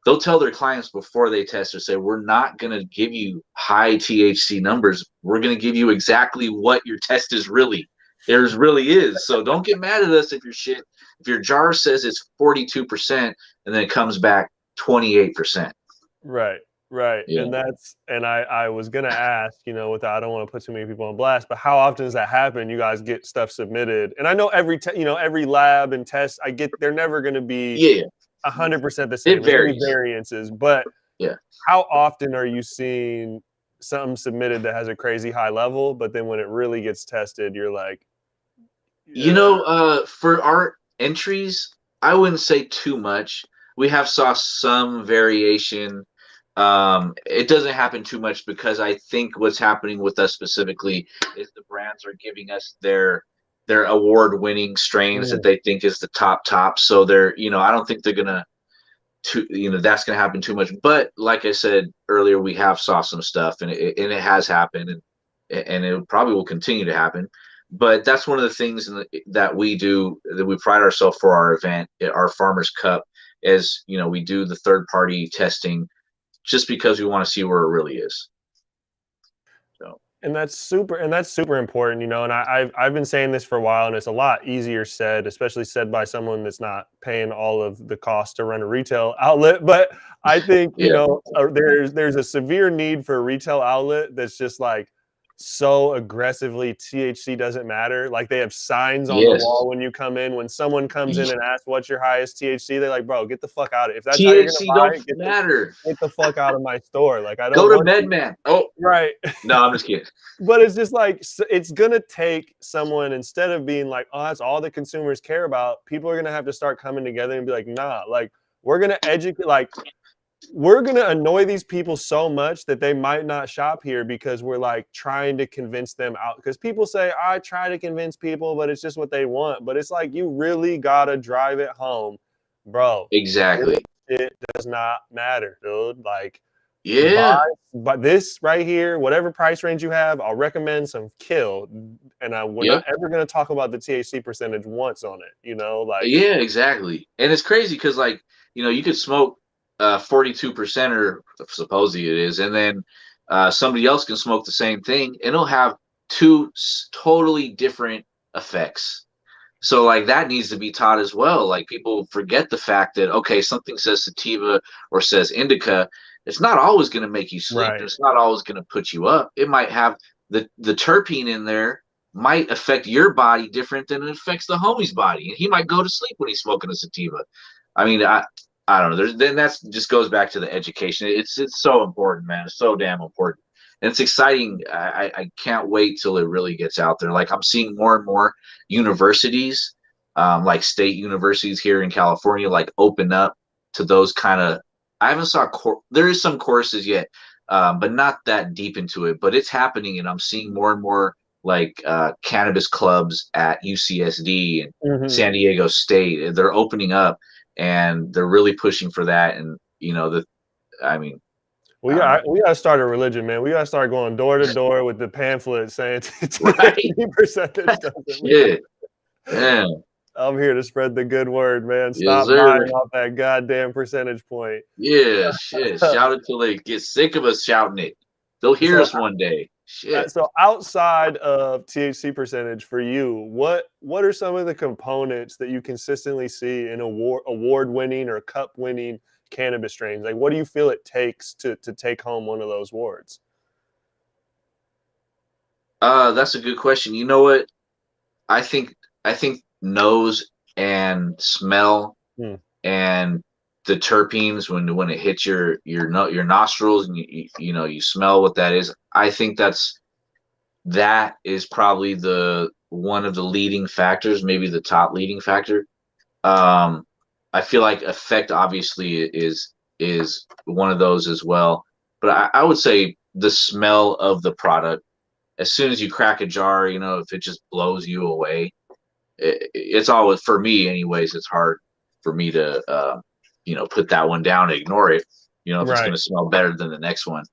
they'll tell their clients before they test or say, we're not going to give you high THC numbers. We're going to give you exactly what your test is really. Theirs really is. So don't get mad at us if your jar says it's 42% and then it comes back 28%. right, right, Yeah. and I was gonna ask, without I don't want to put too many people on blast, but how often does that happen? You guys get stuff submitted, and I know every lab and test, I get they're never gonna be Yeah. 100% the It same. There's gonna be varies. variances, but Yeah. how often are you seeing something submitted that has a crazy high level, but then when it really gets tested, you're like, yeah, For our entries, I wouldn't say too much. We have saw some variation. It doesn't happen too much because I think what's happening with us specifically is the brands are giving us their award-winning strains that mhm, they think is the top. So I don't think they're gonna that's gonna happen too much. But like I said earlier, we have saw some stuff, and it has happened, and it probably will continue to happen. But that's one of the things that we do, that we pride ourselves for our event, our Farmers Cup, is we do the third party testing just because we want to see where it really is. So and that's super important, and I've been saying this for a while, and it's a lot easier said, especially said by someone that's not paying all of the cost to run a retail outlet. But I think, yeah, there's a severe need for a retail outlet that's just like so aggressively THC doesn't matter. Like they have signs on the Yes. wall when you come in. When someone comes in Ye- and asks what's your highest THC, they're like, bro, get the fuck out of it. If that's how you're gonna THC buy don't it, matter. get the fuck out of my store. Like I Go don't to want you. MedMan. Oh, Right. no, I'm just kidding. But it's just like it's gonna take someone, instead of being like, oh, that's all the consumers care about, people are gonna have to start coming together and be like, nah, like we're gonna educate, like we're gonna annoy these people so much that they might not shop here because we're like trying to convince them out. Because people say, I try to convince people, but it's just what they want. But it's like you really gotta drive it home, bro. This Exactly. shit does not matter, dude. Like buy, Yeah. but this right here, whatever price range you have, I'll recommend some Kill, and we're not Yep. ever going to talk about the THC percentage once on it. You know, like Yeah, exactly. And it's crazy because, like, you could smoke 42% or supposedly it is, and then somebody else can smoke the same thing, and it'll have two totally different effects. So, like, that needs to be taught as well. Like, people forget the fact that, okay, something says sativa or says indica, it's not always going to make you sleep, and right, it's not always going to put you up. It might have the terpene in there might affect your body different than it affects the homie's body, and he might go to sleep when he's smoking a sativa. I mean, I don't know. Then that's just goes back to the education. It's so important, man. It's so damn important, and it's exciting. I can't wait till it really gets out there. Like, I'm seeing more and more universities, like state universities here in California, like open up to those kind of. I haven't saw there is some courses yet, but not that deep into it. But it's happening, and I'm seeing more and more like cannabis clubs at UCSD and hmm, San Diego State. They're opening up, and they're really pushing for that. And I mean, I don't know, we got to start a religion, man. We got to start going door to door with the pamphlet saying right? THC percentage doesn't matter. Yeah, yeah, I'm here to spread the good word, man. yes, Stop buying sir. off that goddamn percentage point. Yeah, shit. Shout it till they get sick of us shouting it. They'll hear So us one day. Shit. So outside of THC percentage for you, what are some of the components that you consistently see in award winning or cup winning cannabis strains? Like, what do you feel it takes to take home one of those awards? That's a good question. You know what? I think I think nose and smell Hmm. and the terpenes when it hits your nostrils and you smell what that is. I think that is probably the one of the leading factors, maybe the top leading factor. Um, I feel like effect obviously is one of those as well, but I would say the smell of the product. As soon as you crack a jar, if it just blows you away, it's always, for me anyways, it's hard for me to put that one down and ignore it. If it's going Right. to smell better than the next one.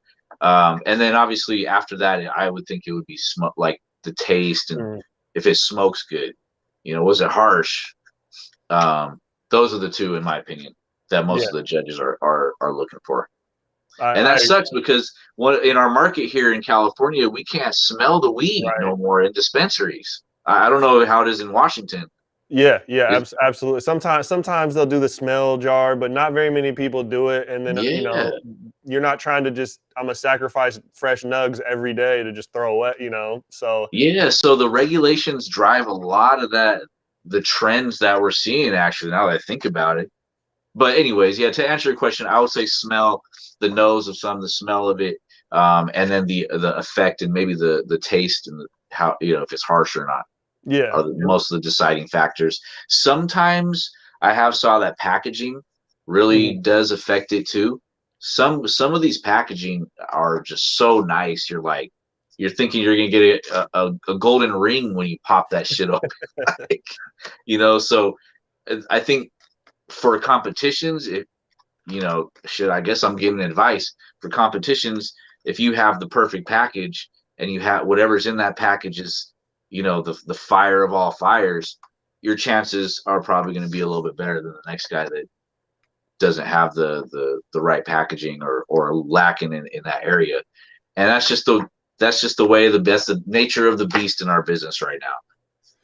And then obviously after that, I would think it would be like the taste, and Mm, if it smokes good, was it harsh? Um, those are the two, in my opinion, that most yeah. of the judges are looking for. And I that sucks because in our market here in California, we can't smell the weed right. no more in dispensaries. I don't know how it is in Washington. Yeah, yeah, Is absolutely. Sometimes they'll do the smell jar, but not very many people do it. And then Yeah, you're not trying to just I'm gonna sacrifice fresh nugs every day to just throw away. So yeah. So the regulations drive a lot of the trends that we're seeing. Actually, now that I think about it. But anyways, yeah. To answer your question, I would say smell, the nose of some, the smell of it, and then the effect and maybe the taste and how if it's harsh or not yeah. are most of the deciding factors. Sometimes I have saw that packaging really Mhm. does affect it too. Some of these packaging are just so nice. You're thinking you're gonna get a golden ring when you pop that shit open. like, so I think for competitions, should I guess I'm giving advice for competitions. If you have the perfect package and you have whatever's in that package is, the fire of all fires, your chances are probably going to be a little bit better than the next guy that doesn't have the right packaging or lacking in that area. And that's just the way that's the nature of the beast in our business right now.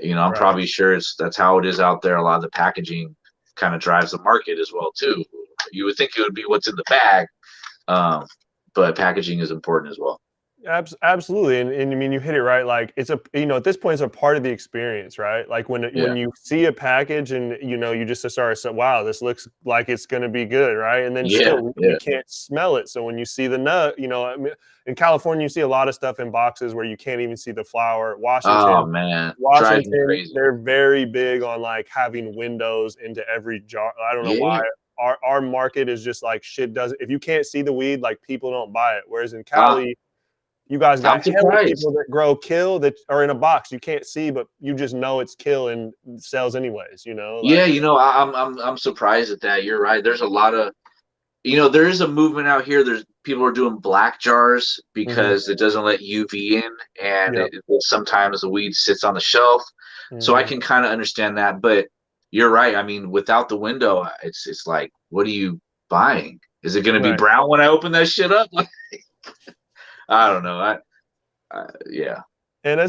I'm Right. probably sure that's how it is out there. A lot of the packaging kind of drives the market as well too. You would think it would be what's in the bag, um, but packaging is important as well. Absolutely, and I mean you hit it right. Like it's a at this point it's a part of the experience, right? Like Yeah. when you see a package and you just start saying, "Wow, this looks like it's going to be good," right? And then Yeah. still we Yeah. can't smell it. So when you see the nut, I mean, in California you see a lot of stuff in boxes where you can't even see the flower. Oh man, drives me Washington, crazy. they're very big on like having windows into every jar. I don't know why. Yeah. Our market is just like shit doesn't if you can't see the weed, like people don't buy it. Whereas in Uh, Cali, you guys I'm got hella surprised. people that grow kill that are in a box you can't see, but you just know it's kill and sells anyways. Yeah, I'm surprised at that. You're right. There's a lot of there is a movement out here. There's people are doing black jars Mhm. because it doesn't let UV in, and Yep. sometimes the weed sits on the shelf. So I Mhm. can kind of understand that. But you're right. I mean, without the window, it's like, what are you buying? Is it going to be Right. brown when I open that shit up? I don't know. Yeah. And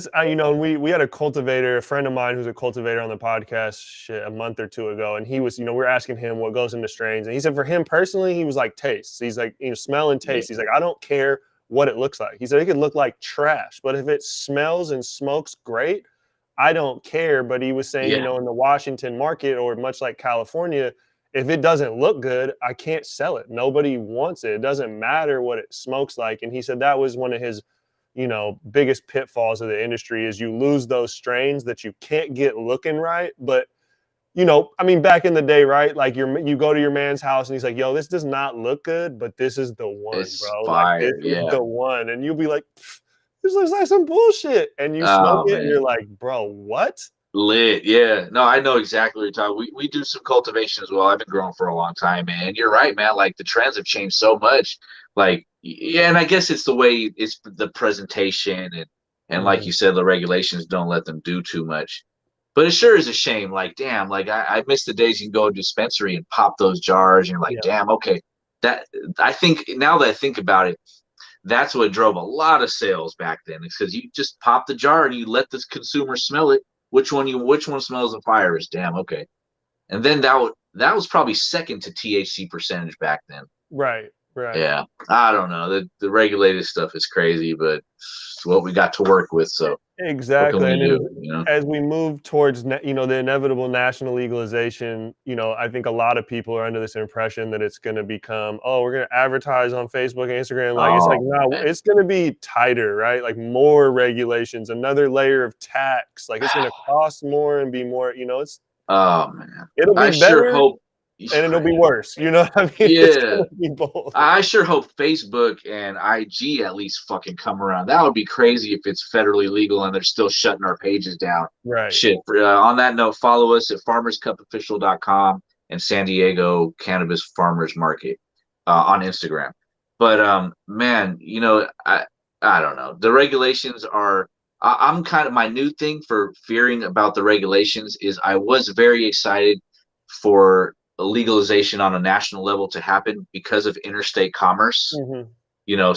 we had a cultivator, a friend of mine who's a cultivator on the podcast shit, a month or two ago, and he was, we are asking him what goes into strains, and he said for him personally, he was like taste. He's like, smell and Yeah. taste. He's like, I don't care what it looks like. He said it could look like trash, but if it smells and smokes great, I don't care. But he was saying, Yeah. in the Washington market or much like California, if it doesn't look good, I can't sell it. Nobody wants it. It doesn't matter what it smokes like. And he said that was one of his biggest pitfalls of the industry is you lose those strains that you can't get looking right. But, I mean, back in the day, right? Like you go to your man's house and he's like, yo, this does not look good, but this is the one, It's bro. Like this fire. is Yeah. the one. And you'll be like, this looks like some bullshit. And you smoke Oh it and man. you're like, bro, what? Lit, yeah. No, I know exactly what you're talking. We do some cultivation as well. I've been growing for a long time, man. And you're right, man. Like the trends have changed so much. Like, yeah, and I guess it's the way it's the presentation and like Mhm. you said, the regulations don't let them do too much. But it sure is a shame. Like, damn, like I miss the days you can go to a dispensary and pop those jars, and you're like, Yeah. damn, okay. That I think now that I think about it, that's what drove a lot of sales back then. It's because you just pop the jar and you let the consumer smell it. Which one smells the fire is damn okay. And then that was probably second to THC percentage back then. Right. Right. Yeah, I don't know. The regulated stuff is crazy, but it's what we got to work with. So what can Exactly, we and do? You know? as we move towards the inevitable national legalization, I think a lot of people are under this impression that it's going to become, oh, we're going to advertise on Facebook and Instagram. Like it's like, Oh no, man. it's going to be tighter, right? Like more regulations, another layer of tax. Like it's going to cost more and be more. Oh man. It'll be I sure better hope. and it'll be worse. You know what I mean? It's Yeah, going to be both. I sure hope Facebook and IG at least fucking come around. That would be crazy if it's federally legal and they're still shutting our pages down. Right. Shit. On that note, follow us at farmerscupofficial.com and San Diego Cannabis Farmers Market on Instagram. But man, I don't know. The regulations are. I'm kind of my new thing for fearing about the regulations is I was very excited for legalization on a national level to happen because of interstate commerce. Hmm.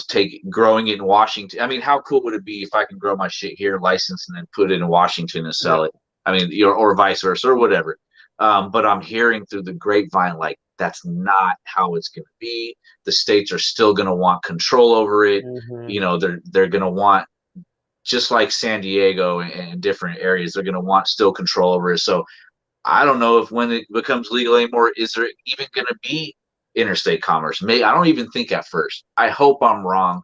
Take growing it in Washington. I mean, how cool would it be if I can grow my shit here, license, and then put it in Washington and Yeah. sell it? I mean, or vice versa, or whatever. But I'm hearing through the grapevine like that's not how it's going to be. The states are still going to want control over it. Hmm. They're going to want just like San Diego and different areas. They're going to want still control over it. So I don't know if when it becomes legal anymore, is there even going to be interstate commerce? I don't even think at first. I hope I'm wrong,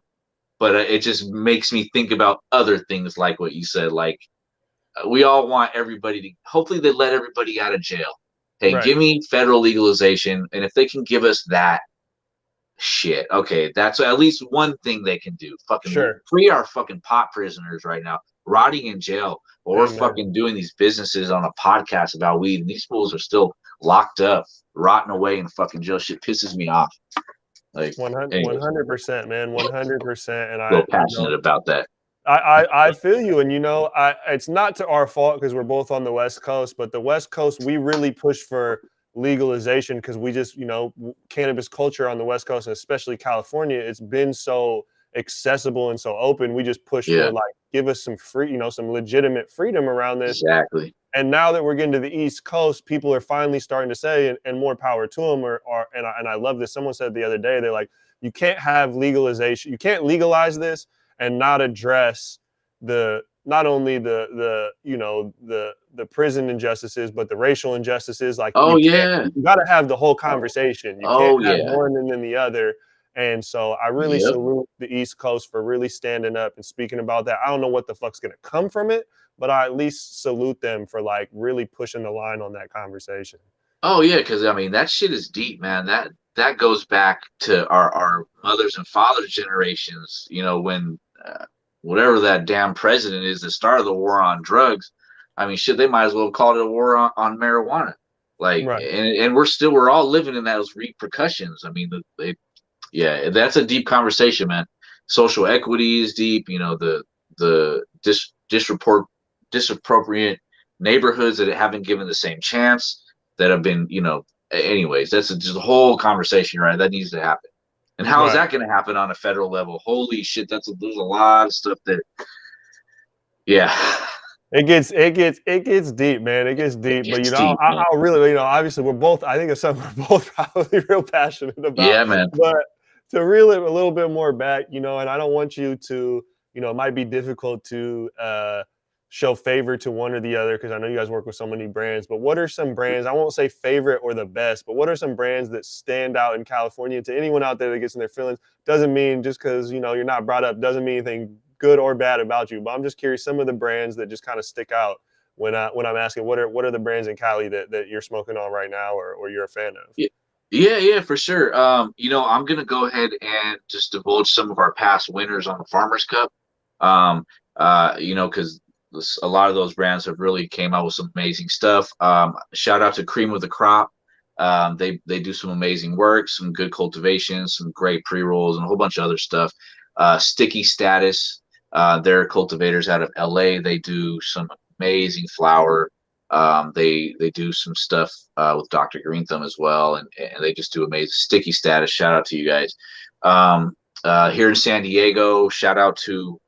but it just makes me think about other things like what you said. Like we all want everybody to. Hopefully, they let everybody out of jail. Hey, Right. give me federal legalization, and if they can give us that, shit. Okay, that's at least one thing they can do. Fucking Sure. free our fucking pot prisoners right now, rotting in jail, or we're Amen. fucking doing these businesses on a podcast about weed, and these fools are still locked up, rotting away in fucking jail. Shit pisses me off. Like, anyways, 100%, man, 100%. And a little passionate about that. I feel you. And it's not to our fault because we're both on the West Coast, but the West Coast, we really push for legalization because we just, cannabis culture on the West Coast, and especially California, it's been so accessible and so open. We just push for Yeah, like give us some free, some legitimate freedom around this. exactly. And now that we're getting to the East Coast, people are finally starting to say, and more power to them. And I love this. Someone said the other day, they're like, you can't have legalization. You can't legalize this and not address not only the prison injustices, but the racial injustices. Like Oh yeah. you got to have the whole conversation. You can't Oh have yeah. one and then the other. And so I really Yep. salute the East Coast for really standing up and speaking about that. I don't know what the fuck's gonna come from it, but I at least salute them for like really pushing the line on that conversation. Oh yeah, because I mean that shit is deep, man. That goes back to our mothers and fathers generations. You know, when whatever that damn president is that started the war on drugs. I mean, shit, they might as well call it a war on marijuana. Like, Right, and we're all living in those repercussions. I mean, yeah, that's a deep conversation, man. Social equity is deep. You know, the disappropriate neighborhoods that haven't given the same chance that have been, anyways, that's just a whole conversation, right? That needs to happen. And how is right. that going to happen on a federal level? Holy shit, there's a lot of stuff that, yeah, It gets deep, man. It gets deep. But it's deep, man. I'll really, obviously we're both. I think it's something we're both probably real passionate about. Yeah, man. But to reel it a little bit more back, and I don't want you to, it might be difficult to show favor to one or the other because I know you guys work with so many brands. But what are some brands? I won't say favorite or the best, but what are some brands that stand out in California to anyone out there that gets in their feelings? Doesn't mean just because you're not brought up doesn't mean anything good or bad about you. But I'm just curious some of the brands that just kind of stick out when I'm asking what are the brands in Cali that you're smoking on right now or you're a fan of. Yeah, yeah, for sure. I'm gonna go ahead and just divulge some of our past winners on the Farmers Cup. Um, because a lot of those brands have really came out with some amazing stuff. Shout out to Cream of the Crop. They do some amazing work, some good cultivation, some great pre rolls, and a whole bunch of other stuff. Sticky Status. They're cultivators out of LA. They do some amazing flower. They do some stuff with Dr. Green Thumb as well, and they just do amazing. Sticky Status. Shout out to you guys. Here in San Diego, shout out to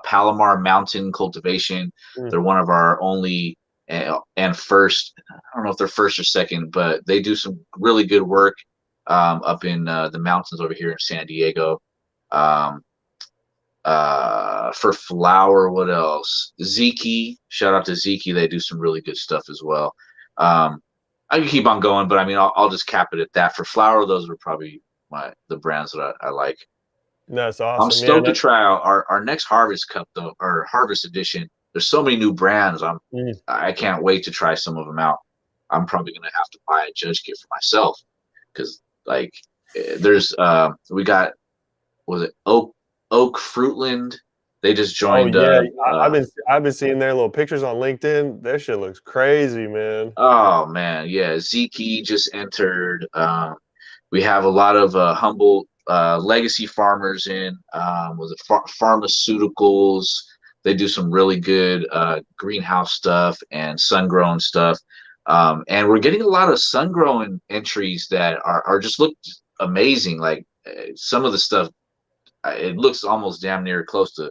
Palomar Mountain Cultivation. Mm. They're one of our only and first. I don't know if they're first or second, but they do some really good work up in the mountains over here in San Diego. Um, for flower, what else? Zeke, shout out to Zeke. They do some really good stuff as well. Um, I can keep on going, but I mean, I'll just cap it at that. For flower, those are probably the brands that I like. That's I'm awesome. Yeah. stoked to try out our next Harvest Cup though, or Harvest Edition. There's so many new brands. Mm. I can't wait to try some of them out. I'm probably gonna have to buy a judge kit for myself because like there's we got was it Oak Fruitland? They just Oh joined. yeah, I've been seeing their little pictures on LinkedIn. Their shit looks crazy, man. Oh man, yeah. Zeke just entered. We have a lot of humble legacy farmers in. Was it pharmaceuticals? They do some really good greenhouse stuff and sun grown stuff. And we're getting a lot of sun grown entries that are just look amazing. Like some of the stuff, it looks almost damn near close to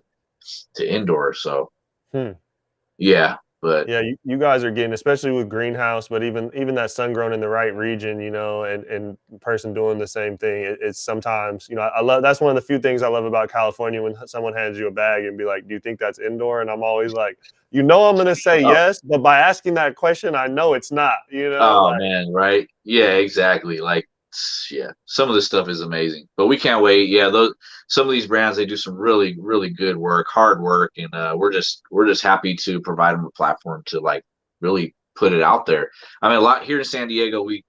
indoor. So Hmm. yeah, but Yeah, you guys are getting, especially with greenhouse, but even that sun grown in the right region, and person doing the same thing. It's sometimes, I love that's one of the few things I love about California when someone hands you a bag and be like, "Do you think that's indoor?" And I'm always like, I'm gonna say oh, yes, but by asking that question, I know it's not. oh Like man, right? Yeah, exactly. Like yeah, some of this stuff is amazing, but we can't wait. Yeah, those some of these brands they do some really really good work, hard work, and we're just happy to provide them a platform to like really put it out there. I mean, a lot here in San Diego, we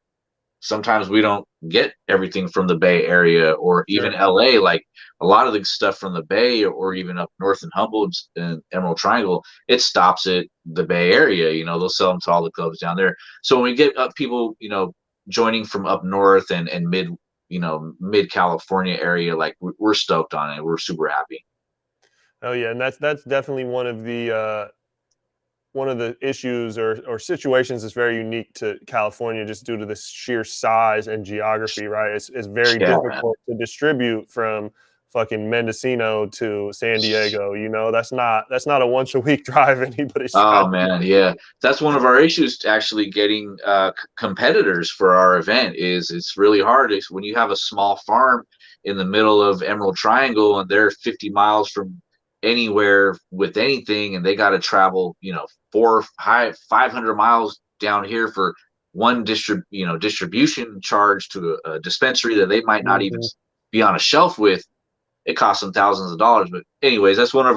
sometimes we don't get everything from the Bay Area or even sure. LA. Like a lot of the stuff from the Bay or even up north in Humboldt and Emerald Triangle, it stops at the Bay Area. They'll sell them to all the clubs down there. So when we get people, joining from up north and mid California area, like we're stoked on it. We're super happy. Oh yeah, and that's definitely one of the issues or situations that's very unique to California just due to the sheer size and geography, right? It's very Yeah, man. difficult to distribute from fucking Mendocino to San Diego. You know, that's not a once a week drive anybody's trying Oh to man, do. yeah, that's one of our issues. Actually, getting competitors for our event is it's really hard. It's when you have a small farm in the middle of Emerald Triangle and they're 50 miles from anywhere with anything, and they got to travel, 500 miles down here for one distribution charge to a dispensary that they might not even Mhm. be on a shelf with. It costs them thousands of dollars. But anyways, that's one of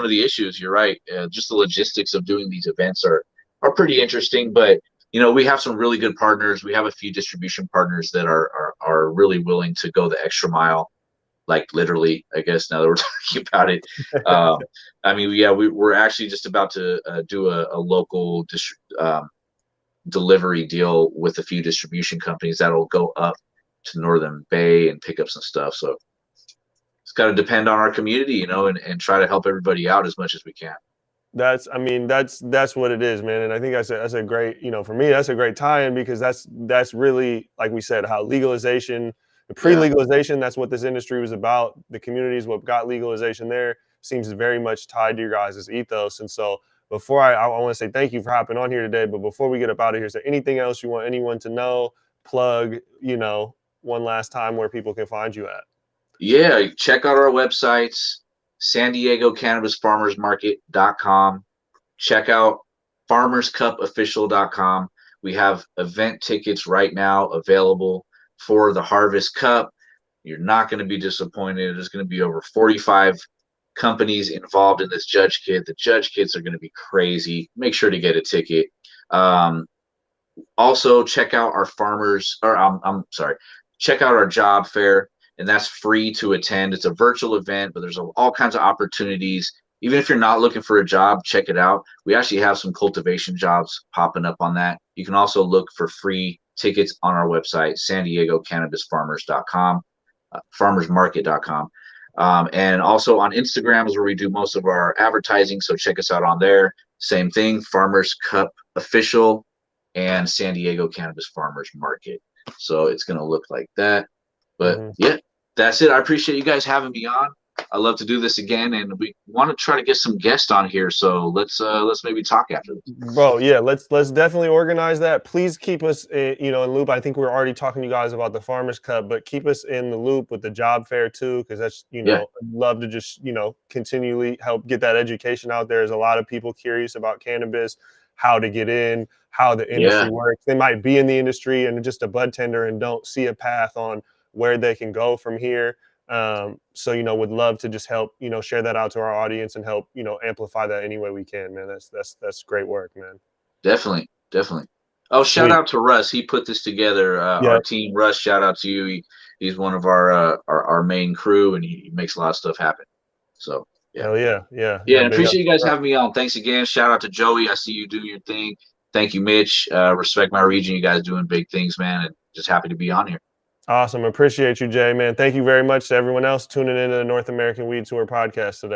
the issues. You're right. Just the logistics of doing these events are pretty interesting. But we have some really good partners. We have a few distribution partners that are really willing to go the extra mile. Like literally, I guess now that we're talking about it. I mean, yeah, we're actually just about to do a local delivery deal with a few distribution companies that'll go up to Northern Bay and pick up some stuff. So it's got to depend on our community, and try to help everybody out as much as we can. I mean, that's what it is, man. And I think that's a great, for me, that's a great tie-in because that's really, like we said, how legalization, the Yeah. pre-legalization, that's what this industry was about. The community is what got legalization there. Seems very much tied to your guys' ethos. And so before I want to say thank you for hopping on here today, but before we get up out of here, is there anything else you want anyone to know, plug, one last time where people can find you at? Yeah. Check out our websites, San Diego Cannabis Farmers Market.com. Check out farmerscupofficial.com. We have event tickets right now available for the Harvest Cup. You're not going to be disappointed. There's going to be over 45 companies involved in this judge kit. The judge kits are going to be crazy. Make sure to get a ticket. Um, Also, check out our farmers, or I'm sorry, check out our job fair, and that's free to attend. It's a virtual event, but there's all kinds of opportunities. Even if you're not looking for a job, check it out. We actually have some cultivation jobs popping up on that. You can also look for free tickets on our website, San Diego Cannabis Farmers.com, farmersmarket.com. And also on Instagram is where we do most of our advertising. So check us out on there. Same thing, Farmers Cup Official and San Diego Cannabis Farmers Market. So it's going to look like that. But Mhm. yeah, that's it. I appreciate you guys having me on. I love to do this again, and we want to try to get some guests on here. So let's maybe talk after this. Bro, yeah, let's definitely organize that. Please keep us, in loop. I think we're already talking to you guys about the Farmers Cup, but keep us in the loop with the job fair too, because that's, Yeah, I'd love to just, continually help get that education out there. There's a lot of people curious about cannabis, how to get in, how the industry yeah, works. They might be in the industry and just a bud tender and don't see a path on where they can go from here. So would love to just help share that out to our audience and help amplify that any way we can, man. That's great work, man. definitely, definitely. Oh, shout Sweet. out to Russ. He put this together. Our Yeah. team, Russ. Shout out to you. He's one of our main crew, and he makes a lot of stuff happen. So yeah. Hell yeah. Yeah, Yeah, and big up appreciate you guys to having me on. Thanks again. Shout out to Joey. I see you doing your thing. Thank you, Mitch. Respect my region. You guys doing big things, man, and just happy to be on here. awesome. Appreciate you, Jay, man. Thank you very much to everyone else tuning into the North American Weed Tour podcast today.